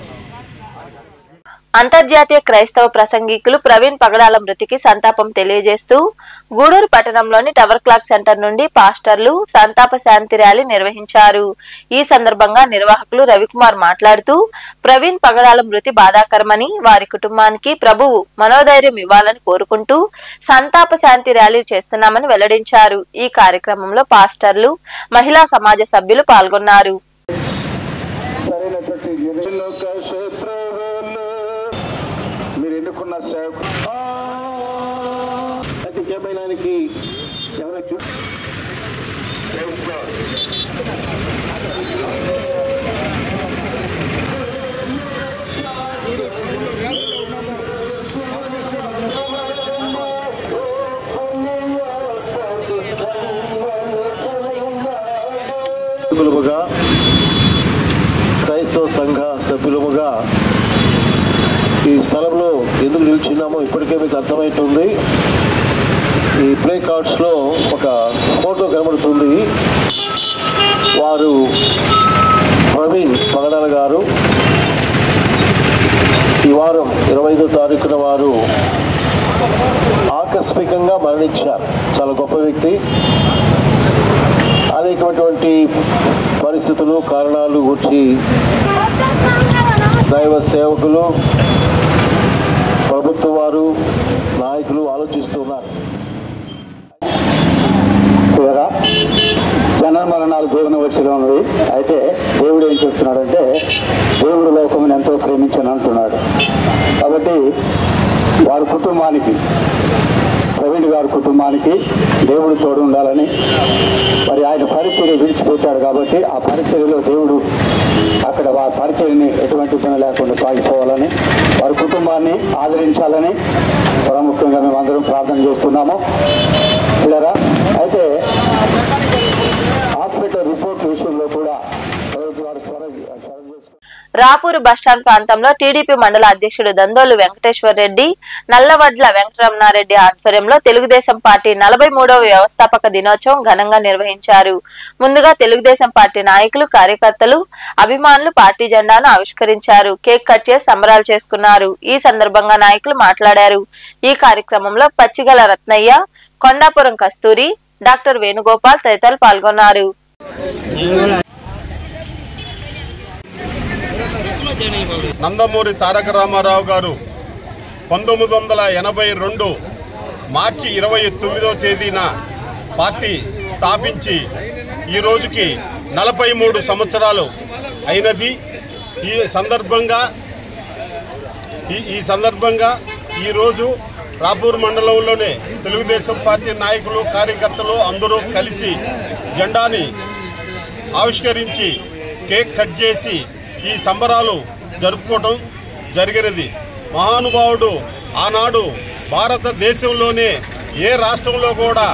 అంతర్జాతీయ క్రైస్తవ ప్రసంగికులు ప్రవీణ్ పగడాల మృతికి సంతాపం తెలియజేస్తూ గూడూరు పట్టణంలోని టవర్ క్లాక్ సెంటర్ నుండి పాస్టర్లు సంతాప శాంతి ర్యాలీ నిర్వహించారు. ఈ సందర్భంగా నిర్వాహకులు రవికుమార్ మాట్లాడుతూ ప్రవీణ్ పగడాల మృతి బాధాకరమని, వారి కుటుంబానికి ప్రభువు మనోధైర్యం ఇవ్వాలని కోరుకుంటూ సంతాప శాంతి ర్యాలీ చేస్తున్నామని వెల్లడించారు. ఈ కార్యక్రమంలో పాస్టర్లు, మహిళా సమాజ సభ్యులు పాల్గొన్నారు. క్రైస్తవ సంఘ సభ్యులముగా ఈ స్థలంలో ఎందుకు నిలిచినామో ఇప్పటికే మీకు అర్థమవుతుంది. ఈ ప్లే కార్డ్స్లో ఒక ఫోటో కనబడుతుంది. వారు ప్రవీణ్ పగడాల గారు ఈ వారం 20 5వ తారీఖున వారు ఆకస్మికంగా మరణించారు. చాలా గొప్ప వ్యక్తి. అనేకమైనటువంటి పరిస్థితులు కారణాలు గురించి దైవ సేవకులు, ప్రభుత్వ వారు, నాయకులు ఆలోచిస్తున్నారు. జనన మరణాలు దేవుని వశంలో ఉన్నది. అయితే దేవుడు ఏం చెప్తున్నాడంటే దేవుడు లోకమును ఎంతో ప్రేమించని అంటున్నాడు. కాబట్టి వారి కుటుంబానికి, ప్రవీణ్ గారి కుటుంబానికి దేవుడు తోడు ఉండాలని, మరి ఆయన పరిచర్య విడిచిపెట్టాడు కాబట్టి ఆ పరిచర్యలో దేవుడు అక్కడ వారి పరిచర్యని ఎటువంటి ఇబ్బంది లేకుండా సాగిపోవాలని, వారి కుటుంబాన్ని ఆదరించాలని ప్రాముఖ్యంగా మేమందరం ప్రార్థన చేస్తున్నాము. పిల్లరా, అయితే హాస్పిటల్ రిపోర్ట్ విషయంలో కూడా రాపూరు బస్టాండ్ ప్రాంతంలో టీడీపీ మండల అధ్యక్షుడు దందోలు వెంకటేశ్వర్ రెడ్డి, నల్లవడ్ల వెంకటరమణారెడ్డి ఆధ్వర్యంలో తెలుగుదేశం పార్టీ 43వ వ్యవస్థాపక దినోత్సవం ఘనంగా నిర్వహించారు. ముందుగా తెలుగుదేశం పార్టీ నాయకులు, కార్యకర్తలు, అభిమానులు పార్టీ జెండాను ఆవిష్కరించారు. కేక్ కట్ చేసి సంబరాలు చేసుకున్నారు. ఈ సందర్భంగా నాయకులు మాట్లాడారు. ఈ కార్యక్రమంలో పచ్చిగల రత్నయ్య, కొండాపురం కస్తూరి, డాక్టర్ వేణుగోపాల్ తదితరులు పాల్గొన్నారు. నందమూరి తారక రామారావు గారు 1982 మార్చి 29వ తేదీన పార్టీ స్థాపించి ఈ రోజుకి 43 సంవత్సరాలు అయినది. ఈ సందర్భంగా ఈరోజు రాపూర్ మండలంలోనే తెలుగుదేశం పార్టీ నాయకులు, కార్యకర్తలు అందరూ కలిసి జెండాని ఆవిష్కరించి కేక్ కట్ చేసి ఈ సంబరాలు జరుపుకోవడం జరిగినది. మహానుభావుడు ఆనాడు భారతదేశంలోనే ఏ రాష్ట్రంలో కూడా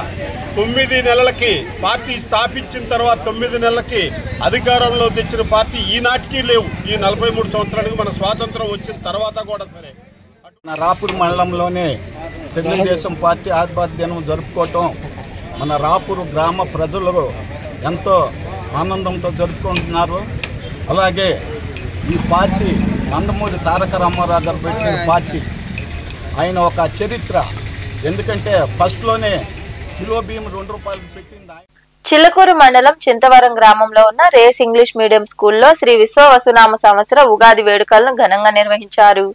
9 నెలలకి పార్టీ స్థాపించిన తర్వాత 9 నెలలకి అధికారంలో తెచ్చిన పార్టీ ఈనాటికి లేవు. ఈ 43 సంవత్సరానికి మన స్వాతంత్రం వచ్చిన తర్వాత కూడా సరే. రాపూర్ మండలంలోనే తెలుగుదేశం పార్టీ ఆవిర్భావ దినం జరుపుకోవటం మన రాపూర్ గ్రామ ప్రజలు ఎంతో ఆనందంతో జరుపుకుంటున్నారు. అలాగే ఈ పార్టీ నందమూరి తారక రామారావు గారు పెట్టిన పార్టీ. ఆయన ఒక చరిత్ర. ఎందుకంటే ఫస్ట్లోనే కిలో బియ్యం 2 రూపాయలు పెట్టింది. చిల్లకూరు మండలం చింతవరం గ్రామంలో ఉన్న రేస్ ఇంగ్లీష్ మీడియం స్కూల్లో శ్రీ విశ్వవసునామ సంవత్సర ఉగాది వేడుకలను ఘనంగా నిర్వహించారు.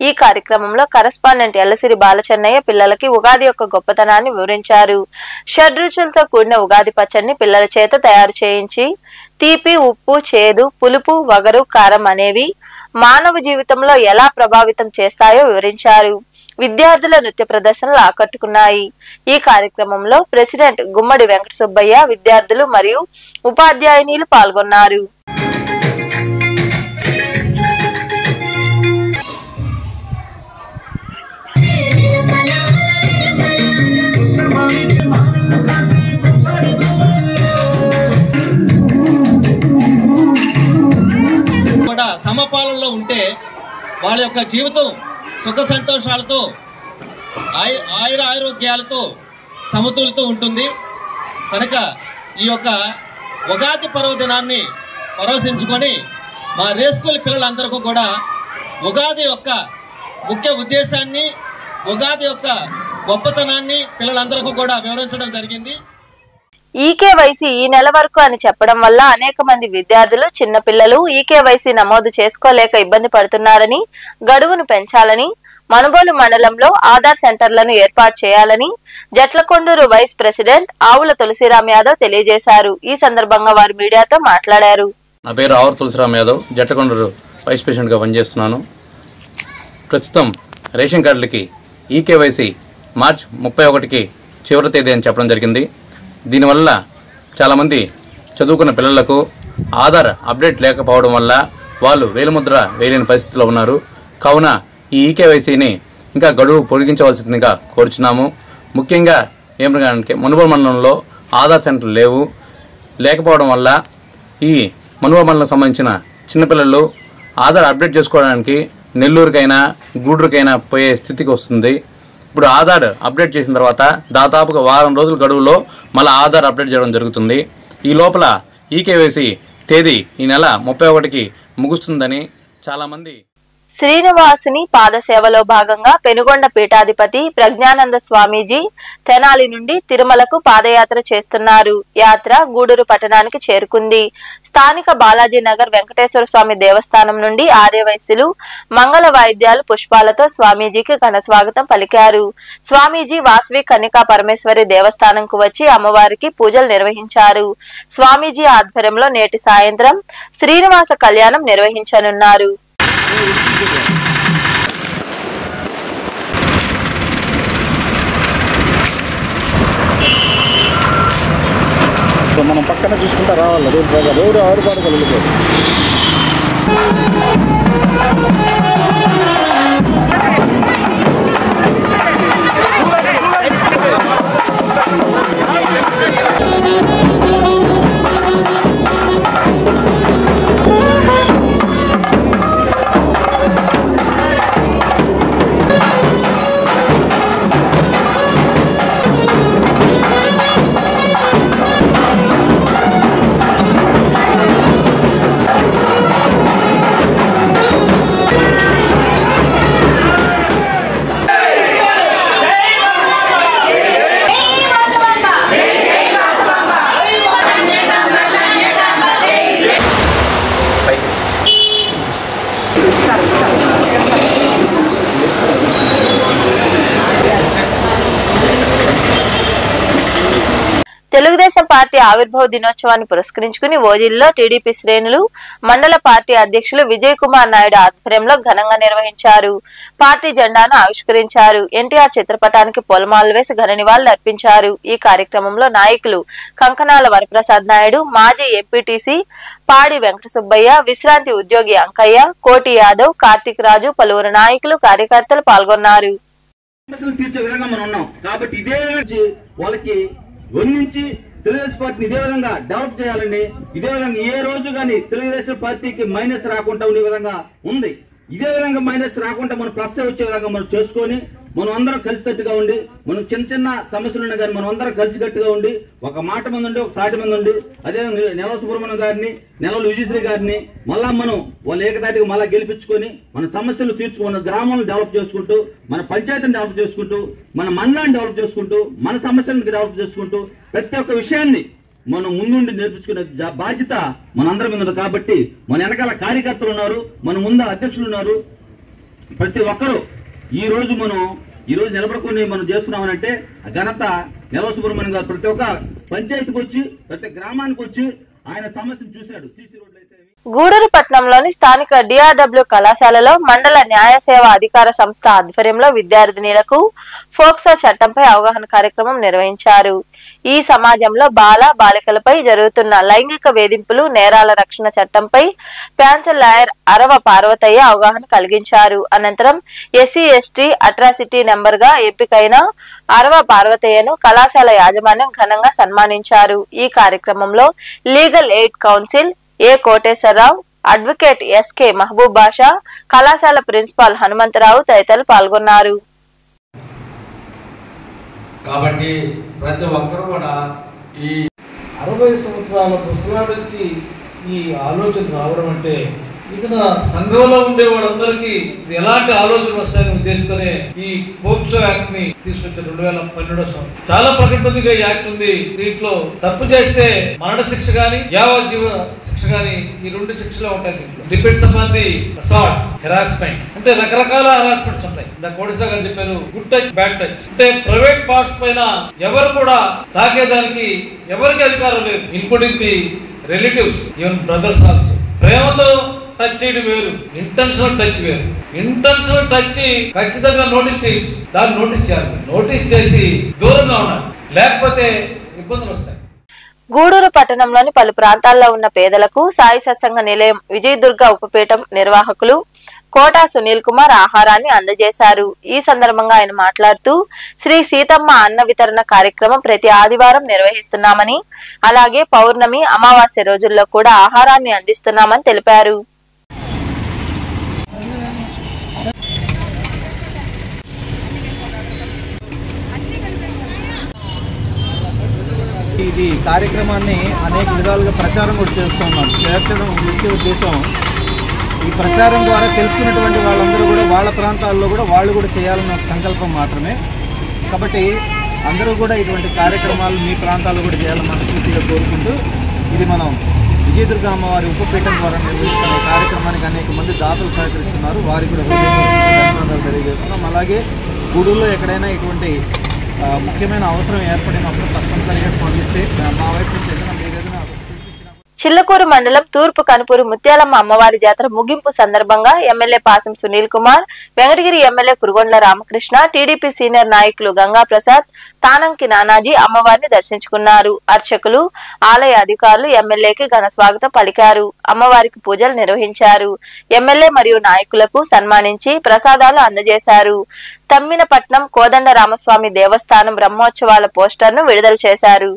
ఈ కార్యక్రమంలో కరెస్పాండెంట్ ఎల్లసిరి బాలచెన్నయ్య పిల్లలకి ఉగాది యొక్క గొప్పతనాన్ని వివరించారు. షడ్రుచులతో కూడిన ఉగాది పచ్చడిని పిల్లల చేత తయారు చేయించి తీపి, ఉప్పు, చేదు, పులుపు, వగరు, కారం అనేవి మానవ జీవితంలో ఎలా ప్రభావితం చేస్తాయో వివరించారు. విద్యార్థుల నృత్య ప్రదర్శనలు ఆకట్టుకున్నాయి. ఈ కార్యక్రమంలో ప్రెసిడెంట్ గుమ్మడి వెంకట సుబ్బయ్య, విద్యార్థులు మరియు ఉపాధ్యాయునిలు పాల్గొన్నారు. కూడా సమపాలనలో ఉంటే వాళ్ళ యొక్క జీవితం సుఖ సంతోషాలతో, ఆయురారోగ్యాలతో సమతులతో ఉంటుంది. కనుక ఈ యొక్క ఉగాది పర్వదినాన్ని పరవశించుకొని మా రేస్ స్కూల్ పిల్లలందరికీ కూడా ఉగాది యొక్క ముఖ్య ఉద్దేశాన్ని, ఉగాది యొక్క గొప్పతనాన్ని పిల్లలందరికీ కూడా వివరించడం జరిగింది. ఈకేవైసీ ఈ నెల వరకు అని చెప్పడం వల్ల అనేక మంది విద్యార్థులు, చిన్నపిల్లలు ఈకేవైసీ నమోదు చేసుకోలేక ఇబ్బంది పడుతున్నారని, గడువును పెంచాలని, మనుబోలు మండలంలో ఆధార్ సెంటర్లను ఏర్పాటు చేయాలని జట్లకొండూరు వైస్ ప్రెసిడెంట్ ఆవుల తులసిరామ్ యాదవ్ తెలియజేశారు. ఈ సందర్భంగా వారు మీడియాతో మాట్లాడారు. నా పేరు ఆవుల తులసిరామ్ యాదవ్, జట్లకొండూరు వైస్ ప్రెసిడెంట్గా పనిచేస్తున్నాను. ప్రస్తుతం రేషన్ కార్డులకి ఈకేవైసీ మార్చి 31కి చివరి తేదీ అని చెప్పడం జరిగింది. దీనివల్ల చాలామంది చదువుకున్న పిల్లలకు ఆధార్ అప్డేట్ లేకపోవడం వల్ల వాళ్ళు వేలిముద్ర వేయలేని పరిస్థితిలో ఉన్నారు. కావున ఈ ఈకేవైసీని ఇంకా గడువు పొడిగించవలసిందిగా కోరుచున్నాము. ముఖ్యంగా ఏమంటే మునుగోడు మండలంలో ఆధార్ సెంటర్లు లేకపోవడం వల్ల ఈ మునుగోడు మండలం సంబంధించిన చిన్నపిల్లలు ఆధార్ అప్డేట్ చేసుకోవడానికి నెల్లూరుకైనా గూడూరుకైనా పోయే స్థితికి వస్తుంది. ఇప్పుడు ఆధార్ అప్డేట్ చేసిన తర్వాత దాదాపుగా వారం రోజుల గడువులో మళ్ళీ ఆధార్ అప్డేట్ చేయడం జరుగుతుంది. ఈ లోపల ఈకేవైసీ తేదీ ఈ నెల 31కి ముగుస్తుందని చాలామంది శ్రీనివాసుని పాదసేవలో భాగంగా పెనుగొండ పీఠాధిపతి ప్రజ్ఞానంద స్వామీజీ తెనాలి నుండి తిరుమలకు పాదయాత్ర చేస్తున్నారు. యాత్ర గూడూరు పట్టణానికి చేరుకుంది. స్థానిక బాలాజీ నగర్ వెంకటేశ్వర స్వామి దేవస్థానం నుండి ఆర్యవైశ్యులు మంగళ వాయిద్యాలు పుష్పాలతో స్వామీజీకి ఘన స్వాగతం పలికారు. స్వామీజీ వాసవి కన్నికా పరమేశ్వరి దేవస్థానంకు వచ్చి అమ్మవారికి పూజలు నిర్వహించారు. స్వామీజీ ఆధ్వర్యంలో నేటి సాయంత్రం శ్రీనివాస కళ్యాణం నిర్వహించనున్నారు. మనం పక్కన చూసుకుంటా రావాలి. రోడ్డు ఆరుపాటు కలుగుతుంది. తెలుగుదేశం పార్టీ ఆవిర్భావ దినోత్సవాన్ని పురస్కరించుకుని ఓజిల్లో టీడీపీ శ్రేణులు మండల పార్టీ అధ్యక్షులు విజయ్ కుమార్ నాయుడు ఆధ్వర్యంలో ఘనంగా నిర్వహించారు. పార్టీ జెండాను ఆవిష్కరించారు. ఎన్టీఆర్ చిత్రపటానికి పూలమాలలు వేసి ఘన నివాళులు అర్పించారు. ఈ కార్యక్రమంలో నాయకులు కంకనాల వరప్రసాద్ నాయుడు, మాజీ ఎంపీటీసీ పాడి వెంకట సుబ్బయ్య, విశ్రాంతి ఉద్యోగి అంకయ్య, కోటి యాదవ్, కార్తిక్ రాజు, పలువురు నాయకులు కార్యకర్తలు పాల్గొన్నారు. వాళ్ళకి వందించి తెలుగుదేశం పార్టీని ఇదే విధంగా డెవలప్ చేయాలండి. ఇదే విధంగా ఏ రోజు కానీ తెలుగుదేశం పార్టీకి మైనస్ రాకుండా ఉండే విధంగా ఉంది. ఇదే విధంగా మైనస్ రాకుండా మనం ప్లస్ వచ్చే విధంగా మనం చేసుకొని మనం అందరం కలిసికట్టుగా ఉండి మనం చిన్న చిన్న సమస్యలు ఉన్నా కానీ మనం అందరం కలిసికట్టుగా ఉండి ఒక మాట మంది ఉండి ఒక తాటి మంది ఉండి అదే నెలవ సుబ్రహ్మణ్యం గారిని నెలవల విజయశ్రీ గారిని మళ్ళా మనం వాళ్ళు ఏకతాటిగా మళ్ళీ గెలిపించుకొని మన సమస్యలు తీర్చుకుని గ్రామాలను డెవలప్ చేసుకుంటూ మన పంచాయతీని డెవలప్ చేసుకుంటూ మన మండలాన్ని డెవలప్ చేసుకుంటూ మన సమస్యలను డెవలప్ చేసుకుంటూ ప్రతి ఒక్క విషయాన్ని మనం ముందుండి నేర్పించుకునే బాధ్యత మనందరం మీద ఉంది. కాబట్టి మన వెనకాల కార్యకర్తలు ఉన్నారు, మన ముందు అధ్యక్షులు ఉన్నారు. ప్రతి ఒక్కరూ ఈ రోజు నిలబడుకొని మనం చేస్తున్నామనంటే ఘనత నెలవ సుబ్రహ్మణ్యం గారు ప్రతి ఒక్క పంచాయతీకి వచ్చి ప్రతి గ్రామానికి వచ్చి ఆయన సమస్యను చూశాడు. సీసీ రోడ్లు అయితే గూడూరు పట్టణంలోని స్థానిక డిఆర్డబ్ల్యూ కళాశాలలో మండల న్యాయ సేవా అధికార సంస్థ ఆధ్వర్యంలో విద్యార్థినులకు ఫోక్సో చట్టంపై అవగాహన కార్యక్రమం నిర్వహించారు. ఈ సమాజంలో బాలికలపై జరుగుతున్న లైంగిక వేధింపులు నేరాల రక్షణ చట్టంపై ప్యాన్సల్ లాయర్ అరవ పార్వతయ్య అవగాహన కలిగించారు. అనంతరం ఎస్సీ ఎస్టీ అట్రాసిటీ నెంబర్ గా ఎంపికైన అరవ పార్వతయ్యను కళాశాల యాజమాన్యం ఘనంగా సన్మానించారు. ఈ కార్యక్రమంలో లీగల్ ఎయిడ్ కౌన్సిల్ ఏ కోటేశ్వరరావు, అడ్వకేట్ ఎస్కే మహబూబ్ బాషా, కళాశాల ప్రిన్సిపాల్ హనుమంతరావు తదితరులు పాల్గొన్నారు. కాబట్టి ప్రతి ఒక్కరు కూడా ఈ 60 సంవత్సరాల ముసలాడికి ఈ ఆలోచన రావడం అంటే ఇక సంఘంలో ఉండే వాళ్ళందరికీ ఎలాంటి ఆలోచనలు వస్తాయని ఉద్దేశిస్తూనే ఈ పోక్సో యాక్ట్ ని తీసుకొచ్చారు 2012 సంవత్సరం. చాలా ప్రకటనగా యాక్ట్ ఉంది. దీంట్లో తప్పు చేస్తే మరణ శిక్ష గాని యావజ్జీవ శిక్ష గాని ఈ 2 శిక్షలు ఉంటాయి. దీంట్లో depends upon the assault, harassment అంటే రకరకాల హెరాస్మెంట్స్ ఉంటాయి. కోడిసా గారు చెప్పారు గుడ్ టచ్ బ్యాడ్ టచ్ అంటే ప్రైవేట్ పార్ట్స్ పైన ఎవరు కూడా తాకేదానికి ఎవరికి అధికారం లేదు, including the relatives, even brothers also. ప్రేమతో టచ్ చేయడం వేరు, ఇంటెన్షనల్ టచ్ వేరు. ఇంటెన్షనల్ టచ్ ఖచ్చితంగా నోటీస్ చేయొచ్చు, దాన్ని నోటీస్ చేయాలి. నోటీస్ చేసి దూరంగా ఉండాలి, లేకపోతే ఇబ్బందులు వస్తాయి. గూడూరు పట్టణంలోని పలు ప్రాంతాల్లో ఉన్న పేదలకు సాయి సత్సంగ నిలయం విజయదుర్గ ఉపపీఠం నిర్వాహకులు కోటా సునీల్ కుమార్ ఆహారాన్ని అందజేశారు. ఈ సందర్భంగా ఆయన మాట్లాడుతూ శ్రీ సీతమ్మ అన్న వితరణ కార్యక్రమం ప్రతి ఆదివారం నిర్వహిస్తున్నామని, అలాగే పౌర్ణమి అమావాస్య రోజుల్లో కూడా ఆహారాన్ని అందిస్తున్నామని తెలిపారు. ఇది కార్యక్రమాన్ని అనేక విధాలుగా ప్రచారం కూడా చేస్తున్నాం. చేర్చడం ముఖ్య ఉద్దేశం ఈ ప్రచారం ద్వారా తెలుసుకున్నటువంటి వాళ్ళందరూ కూడా వాళ్ళ ప్రాంతాల్లో కూడా వాళ్ళు కూడా చేయాలన్న ఒక సంకల్పం మాత్రమే. కాబట్టి అందరూ కూడా ఇటువంటి కార్యక్రమాలు మీ ప్రాంతాల్లో కూడా చేయాలని మనస్ఫూర్తిగా కోరుకుంటూ, ఇది మనం విజయదుర్గ అమ్మవారి ఉపపీఠం ద్వారా నిర్వహిస్తున్న కార్యక్రమానికి అనేక మంది దాతలు సహకరిస్తున్నారు. వారికి కూడా ధన్యవాదాలు తెలియజేస్తున్నాం. అలాగే గూడూరులో ఎక్కడైనా ఇటువంటి ముఖ్యమైన అవసరం ఏర్పడినప్పుడు తప్పనిసరిగా స్పందిస్తే మా వైపు నుంచి ఏదైనా మీరేదైనా చిల్లకూరు మండలం తూర్పు కనుపూరు ముత్యాలమ్మ అమ్మవారి జాతర ముగింపు సందర్భంగా MLA Pasam Sunil Kumar, Venkatagiri MLA Kurugondla Ramakrishna, TDP senior నాయకులు గంగా ప్రసాద్, తానంకి నానాజీ అమ్మవారిని దర్శించుకున్నారు. అర్చకులు, ఆలయ అధికారులు ఎమ్మెల్యేకి ఘన స్వాగతం పలికారు. అమ్మవారికి పూజలు నిర్వహించారు. ఎమ్మెల్యే మరియు నాయకులకు సన్మానించి ప్రసాదాలు అందజేశారు. తమ్మినపట్నం కోదండ రామస్వామి దేవస్థానం బ్రహ్మోత్సవాల పోస్టర్ను విడుదల చేశారు.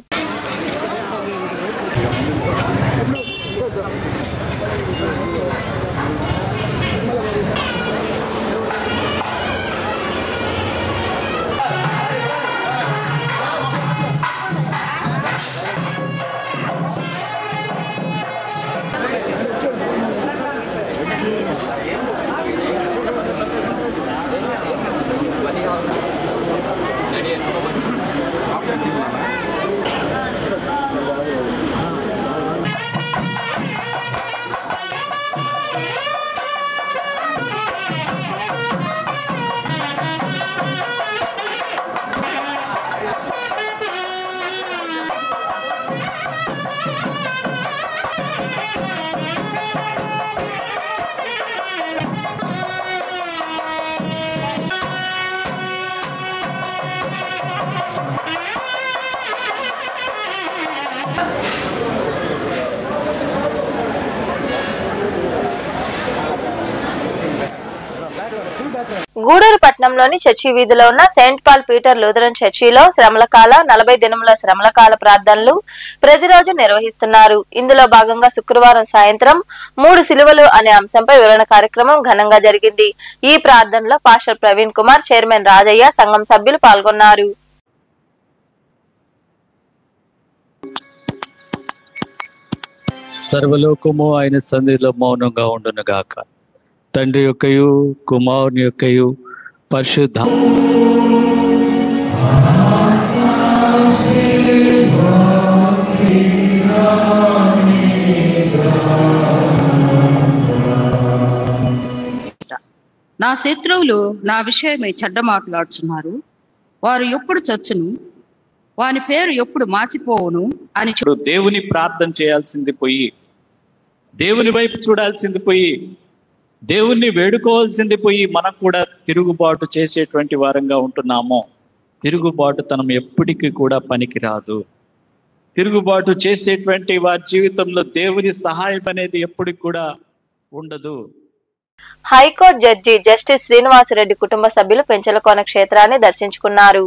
గూడూరు పట్టణంలోని చర్చి వీధిలో ఉన్న సెయింట్ పాల్ పీటర్ లూథరన్ చర్చిలో శ్రమలకాల 40 దినముల శ్రమలకాల ప్రార్థనలు ప్రతిరోజు నిర్వహిస్తున్నారు. ఇందులో భాగంగా శుక్రవారం సాయంత్రం 3 సిలువలు అనే అంశంపై వివరణ కార్యక్రమం ఘనంగా జరిగింది. ఈ ప్రార్థనలో పాస్టర్ ప్రవీణ్ కుమార్, చైర్మన్ రాజయ్య, సంఘం సభ్యులు పాల్గొన్నారు. సర్వలోకము ఆయన సన్నిధిలో మౌనంగా ఉండును గాక. తండ్రి యొక్కయు కుమారుని యొక్కయు పరిశుద్ధ నా శత్రువులు నా విషయమై చెడ్డ మాట్లాడుచున్నారు. వారు ఎప్పుడు చచ్చును, వాని పేరు ఎప్పుడు మాసిపోవును అని దేవుని ప్రార్థన చేయాల్సింది పోయి, దేవుని వైపు చూడాల్సింది పోయి, దేవుణ్ణి వేడుకోవాల్సింది పోయి మనం కూడా తిరుగుబాటు చేసేటువంటి వారంగా ఉంటున్నాము. తిరుగుబాటుతనం ఎప్పటికీ కూడా పనికిరాదు. తిరుగుబాటు చేసేటువంటి వారి జీవితంలో దేవుని సహాయం అనేది ఎప్పటికి కూడా ఉండదు. హైకోర్టు జడ్జి జస్టిస్ శ్రీనివాసరెడ్డి కుటుంబ సభ్యులు పెంచలకోన క్షేత్రాన్ని దర్శించుకున్నారు.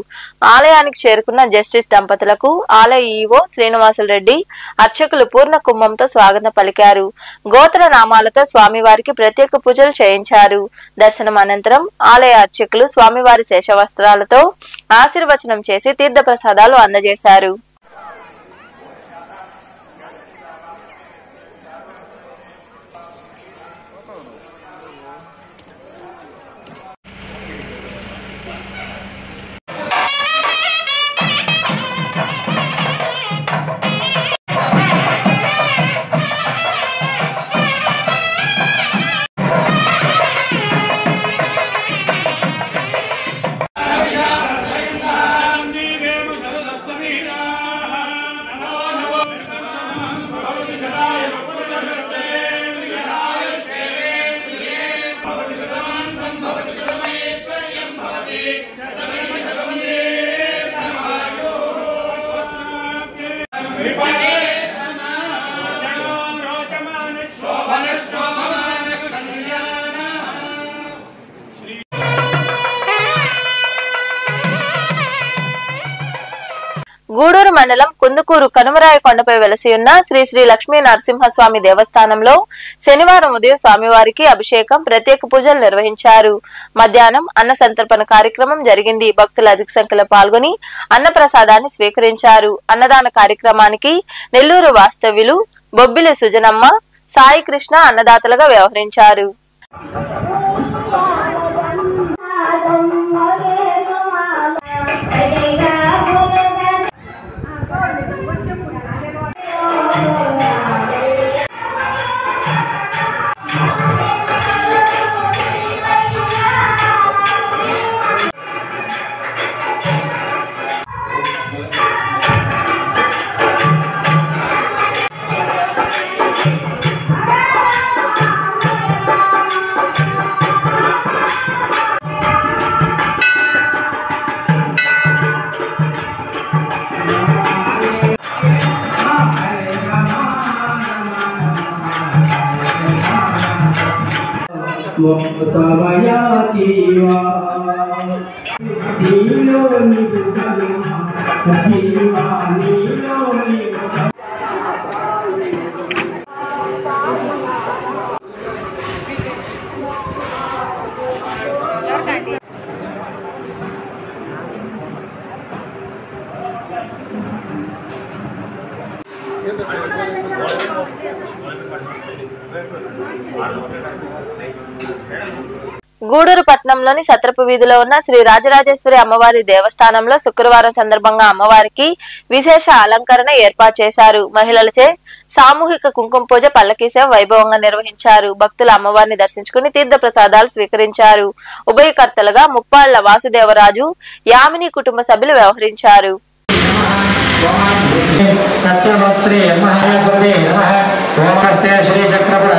ఆలయానికి చేరుకున్న జస్టిస్ దంపతులకు ఆలయ ఈవో శ్రీనివాసరెడ్డి అర్చకులు పూర్ణ కుంభంతో స్వాగతం పలికారు. గోత్ర నామాలతో స్వామివారికి ప్రత్యేక పూజలు చేయించారు. దర్శనం అనంతరం ఆలయ అర్చకులు స్వామివారి శేషవస్త్రాలతో ఆశీర్వచనం చేసి తీర్థప్రసాదాలు అందజేశారు. గూడూరు మండలం కుందుకూరు కనుమరాయ కొండపై వెలసి ఉన్న శ్రీ శ్రీ లక్ష్మీ నరసింహస్వామి దేవస్థానంలో శనివారం ఉదయం స్వామివారికి అభిషేకం, ప్రత్యేక పూజలు నిర్వహించారు. మధ్యాహ్నం అన్న సంతర్పణ కార్యక్రమం జరిగింది. భక్తులు అధిక సంఖ్యలో పాల్గొని అన్న ప్రసాదాన్ని స్వీకరించారు. అన్నదాన కార్యక్రమానికి నెల్లూరు వాస్తవ్యులు బొబ్బిలి సుజనమ్మ, సాయి కృష్ణ అన్నదాతలుగా వ్యవహరించారు. గూడూరు పట్టణంలోని సత్రపు వీధిలో ఉన్న శ్రీ రాజరాజేశ్వరి అమ్మవారి దేవస్థానంలో శుక్రవారం సందర్భంగా అమ్మవారికి విశేష అలంకరణ ఏర్పాటు చేశారు. మహిళలచే సామూహిక కుంకుమ పూజ పల్లకీ సేవ వైభవంగా నిర్వహించారు. భక్తులు అమ్మవారిని దర్శించుకుని తీర్థ ప్రసాదాలు స్వీకరించారు. ఉభయకర్తలుగా ముప్పాళ్ల వాసుదేవరాజు, యామిని కుటుంబ సభ్యులు వ్యవహరించారు. సత్యవక్త్రే మహాగురువే నమః. ఓమస్తే శ్రీ చక్రపుర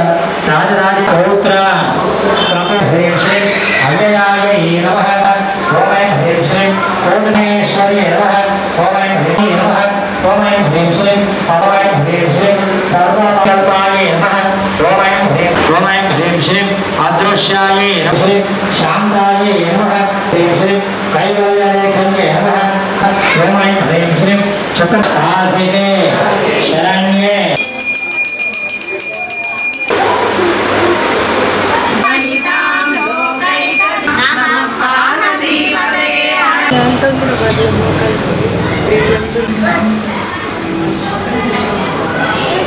రాజరాజ పౌత్ర హ్రీం శ్రీం అవ్యయాయై నమః. ఓం ఐం హ్రీం శ్రీం పూర్ణేశ్వర్యై నమః. ఓం ఐం హ్రీం నమః. ఓం ఐం హ్రీం శ్రీం ఓం హ్రీం శ్రీం సర్వకల్పాయై నమః. ఓం ఐం హ్రీం శ్రీం అదృశ్యాయై నమః. శ్రీం శాంతాయై నమః. హ్రీం శ్రీం కైవల్యరేఖన్యై నమః. ఓం ఐం హ్రీం శ్రీం చక్ర సాధికే శరణ్యే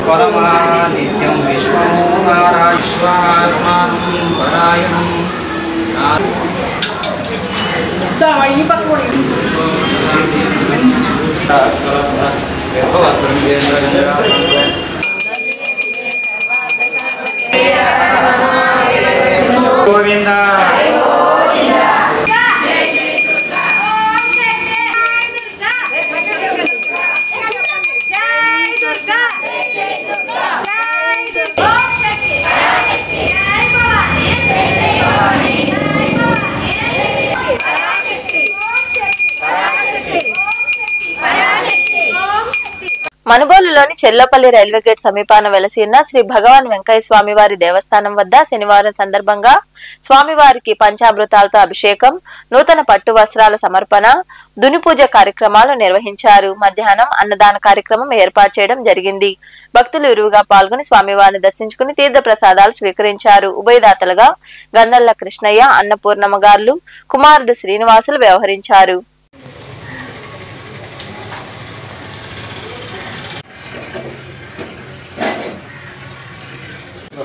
పరమానిత్యం విశ్వమో నారాయణాత్మానం పరాయం గోవింద మనుబోలులోని చెల్లపల్లి రైల్వే గేట్ సమీపాన వెలసి ఉన్న శ్రీ భగవాన్ వెంకయ్య స్వామివారి దేవస్థానం వద్ద శనివారం సందర్భంగా స్వామివారికి పంచామృతాలతో అభిషేకం, నూతన పట్టు వస్త్రాల సమర్పణ, దుని పూజ కార్యక్రమాలు నిర్వహించారు. మధ్యాహ్నం అన్నదాన కార్యక్రమం ఏర్పాటు చేయడం జరిగింది. భక్తులు ఇరువుగా పాల్గొని స్వామివారిని దర్శించుకుని తీర్థ ప్రసాదాలు స్వీకరించారు. ఉభయదాతలుగా గంధల్ల కృష్ణయ్య, అన్నపూర్ణమ్మ గారు, కుమారుడు శ్రీనివాసులు వ్యవహరించారు.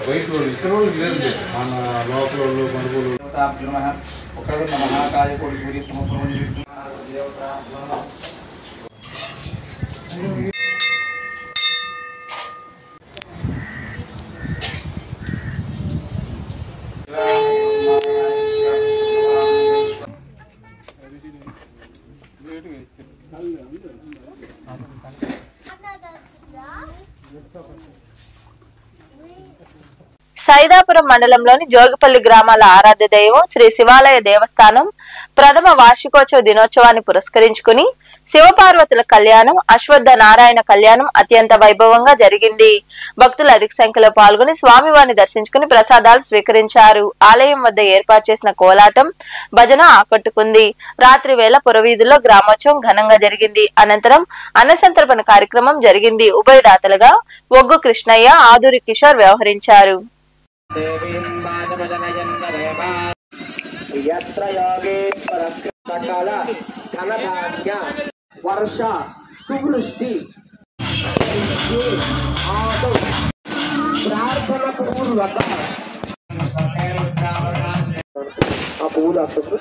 బయట ఇక్కడ లేదు మన లోపల కొనుగోలు సైదాపురం మండలంలోని జోగిపల్లి గ్రామాల ఆరాధ్య దైవం శ్రీ శివాలయ దేవస్థానం ప్రథమ వార్షికోత్సవ దినోత్సవాన్ని పురస్కరించుకుని శివపార్వతుల కళ్యాణం, అశ్వత్థ నారాయణ కళ్యాణం అత్యంత వైభవంగా జరిగింది. భక్తులు అధిక సంఖ్యలో పాల్గొని స్వామివారిని దర్శించుకుని ప్రసాదాలు స్వీకరించారు. ఆలయం వద్ద ఏర్పాటు చేసిన కోలాటం, భజన ఆకట్టుకుంది. రాత్రి వేళ పురవీధుల్లో గ్రామోత్సవం ఘనంగా జరిగింది. అనంతరం అన్నసంతర్పణ కార్యక్రమం జరిగింది. ఉభయదాతలుగా ఒగ్గు కృష్ణయ్య, ఆదూరి కిషోర్ వ్యవహరించారు. వర్ష సువృష్టి ప్రార్థన ఆ పువ్వులు అప్పుడు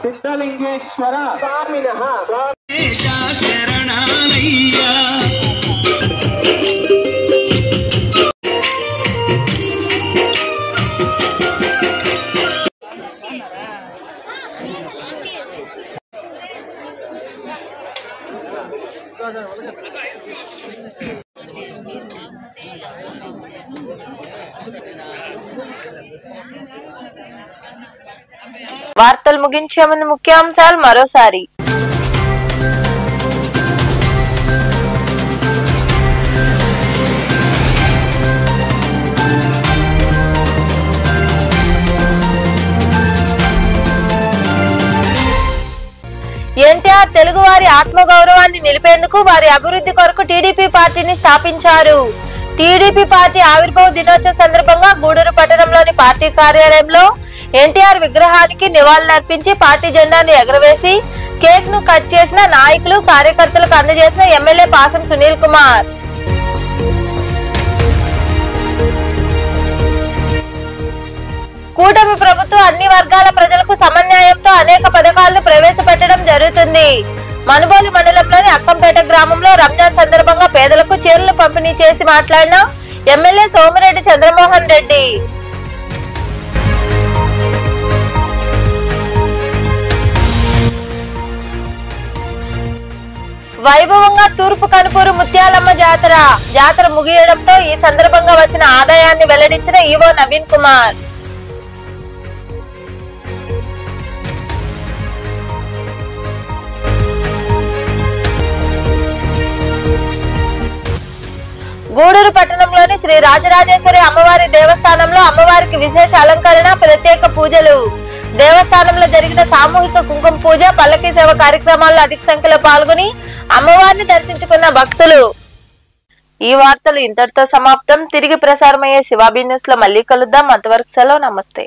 సిద్ధలింగేశ్వర స్వామినః వార్తలు ముగించే ముందు ముఖ్యాంశాలు మరోసారి. ఎన్టీఆర్ తెలుగువారి ఆత్మగౌరవాన్ని నిలిపేందుకు వారి అభివృద్ధి కొరకు టీడీపీ పార్టీని స్థాపించారు. టీడీపీ పార్టీ ఆవిర్భావ దినోత్సవ సందర్భంగా గూడూరు పట్టణంలోని పార్టీ కార్యాలయంలో ఎన్టీఆర్ విగ్రహానికి నివాళులర్పించి పార్టీ జెండాను ఎగురవేసి కేక్ ను కట్ చేసిన నాయకులు కార్యకర్తలకు అందజేసిన ఎమ్మెల్యే పాసం సునీల్ కుమార్. కూటమి ప్రభుత్వం అన్ని వర్గాల ప్రజలకు సమన్వయంతో అనేక పథకాలను ప్రవేశపెట్టడం జరుగుతుంది. మనుబోలు మండలంలోని అక్కంపేట గ్రామంలో రంజాన్ సందర్భంగా పేదలకు చీరలు పంపిణీ చేసి మాట్లాడిన ఎమ్మెల్యే సోమిరెడ్డి చంద్రమోహన్ రెడ్డి. వైభవంగా తూర్పు కనుపూరు ముత్యాలమ్మ జాతర ముగియడంతో ఈ సందర్భంగా వచ్చిన ఆదాయాన్ని వెల్లడించిన ఈవో నవీన్ కుమార్. గూడూరు పట్టణంలోని శ్రీ రాజరాజేశ్వరి అమ్మవారి దేవస్థానంలో అమ్మవారికి విశేష అలంకరణ, ప్రత్యేక పూజలు. దేవస్థానంలో జరిగిన సామూహిక కుంకుమ పూజ, పల్లకీ సేవ కార్యక్రమాల్లో అధిక సంఖ్యలో పాల్గొని అమ్మవారిని దర్శించుకున్న భక్తులు. ఈ వార్తలు ఇంతటితో సమాప్తం. తిరిగి ప్రసారమయ్యే శివాబీ న్యూస్ లో మళ్ళీ కలుద్దాం. అంతవరకు సెలవు. నమస్తే.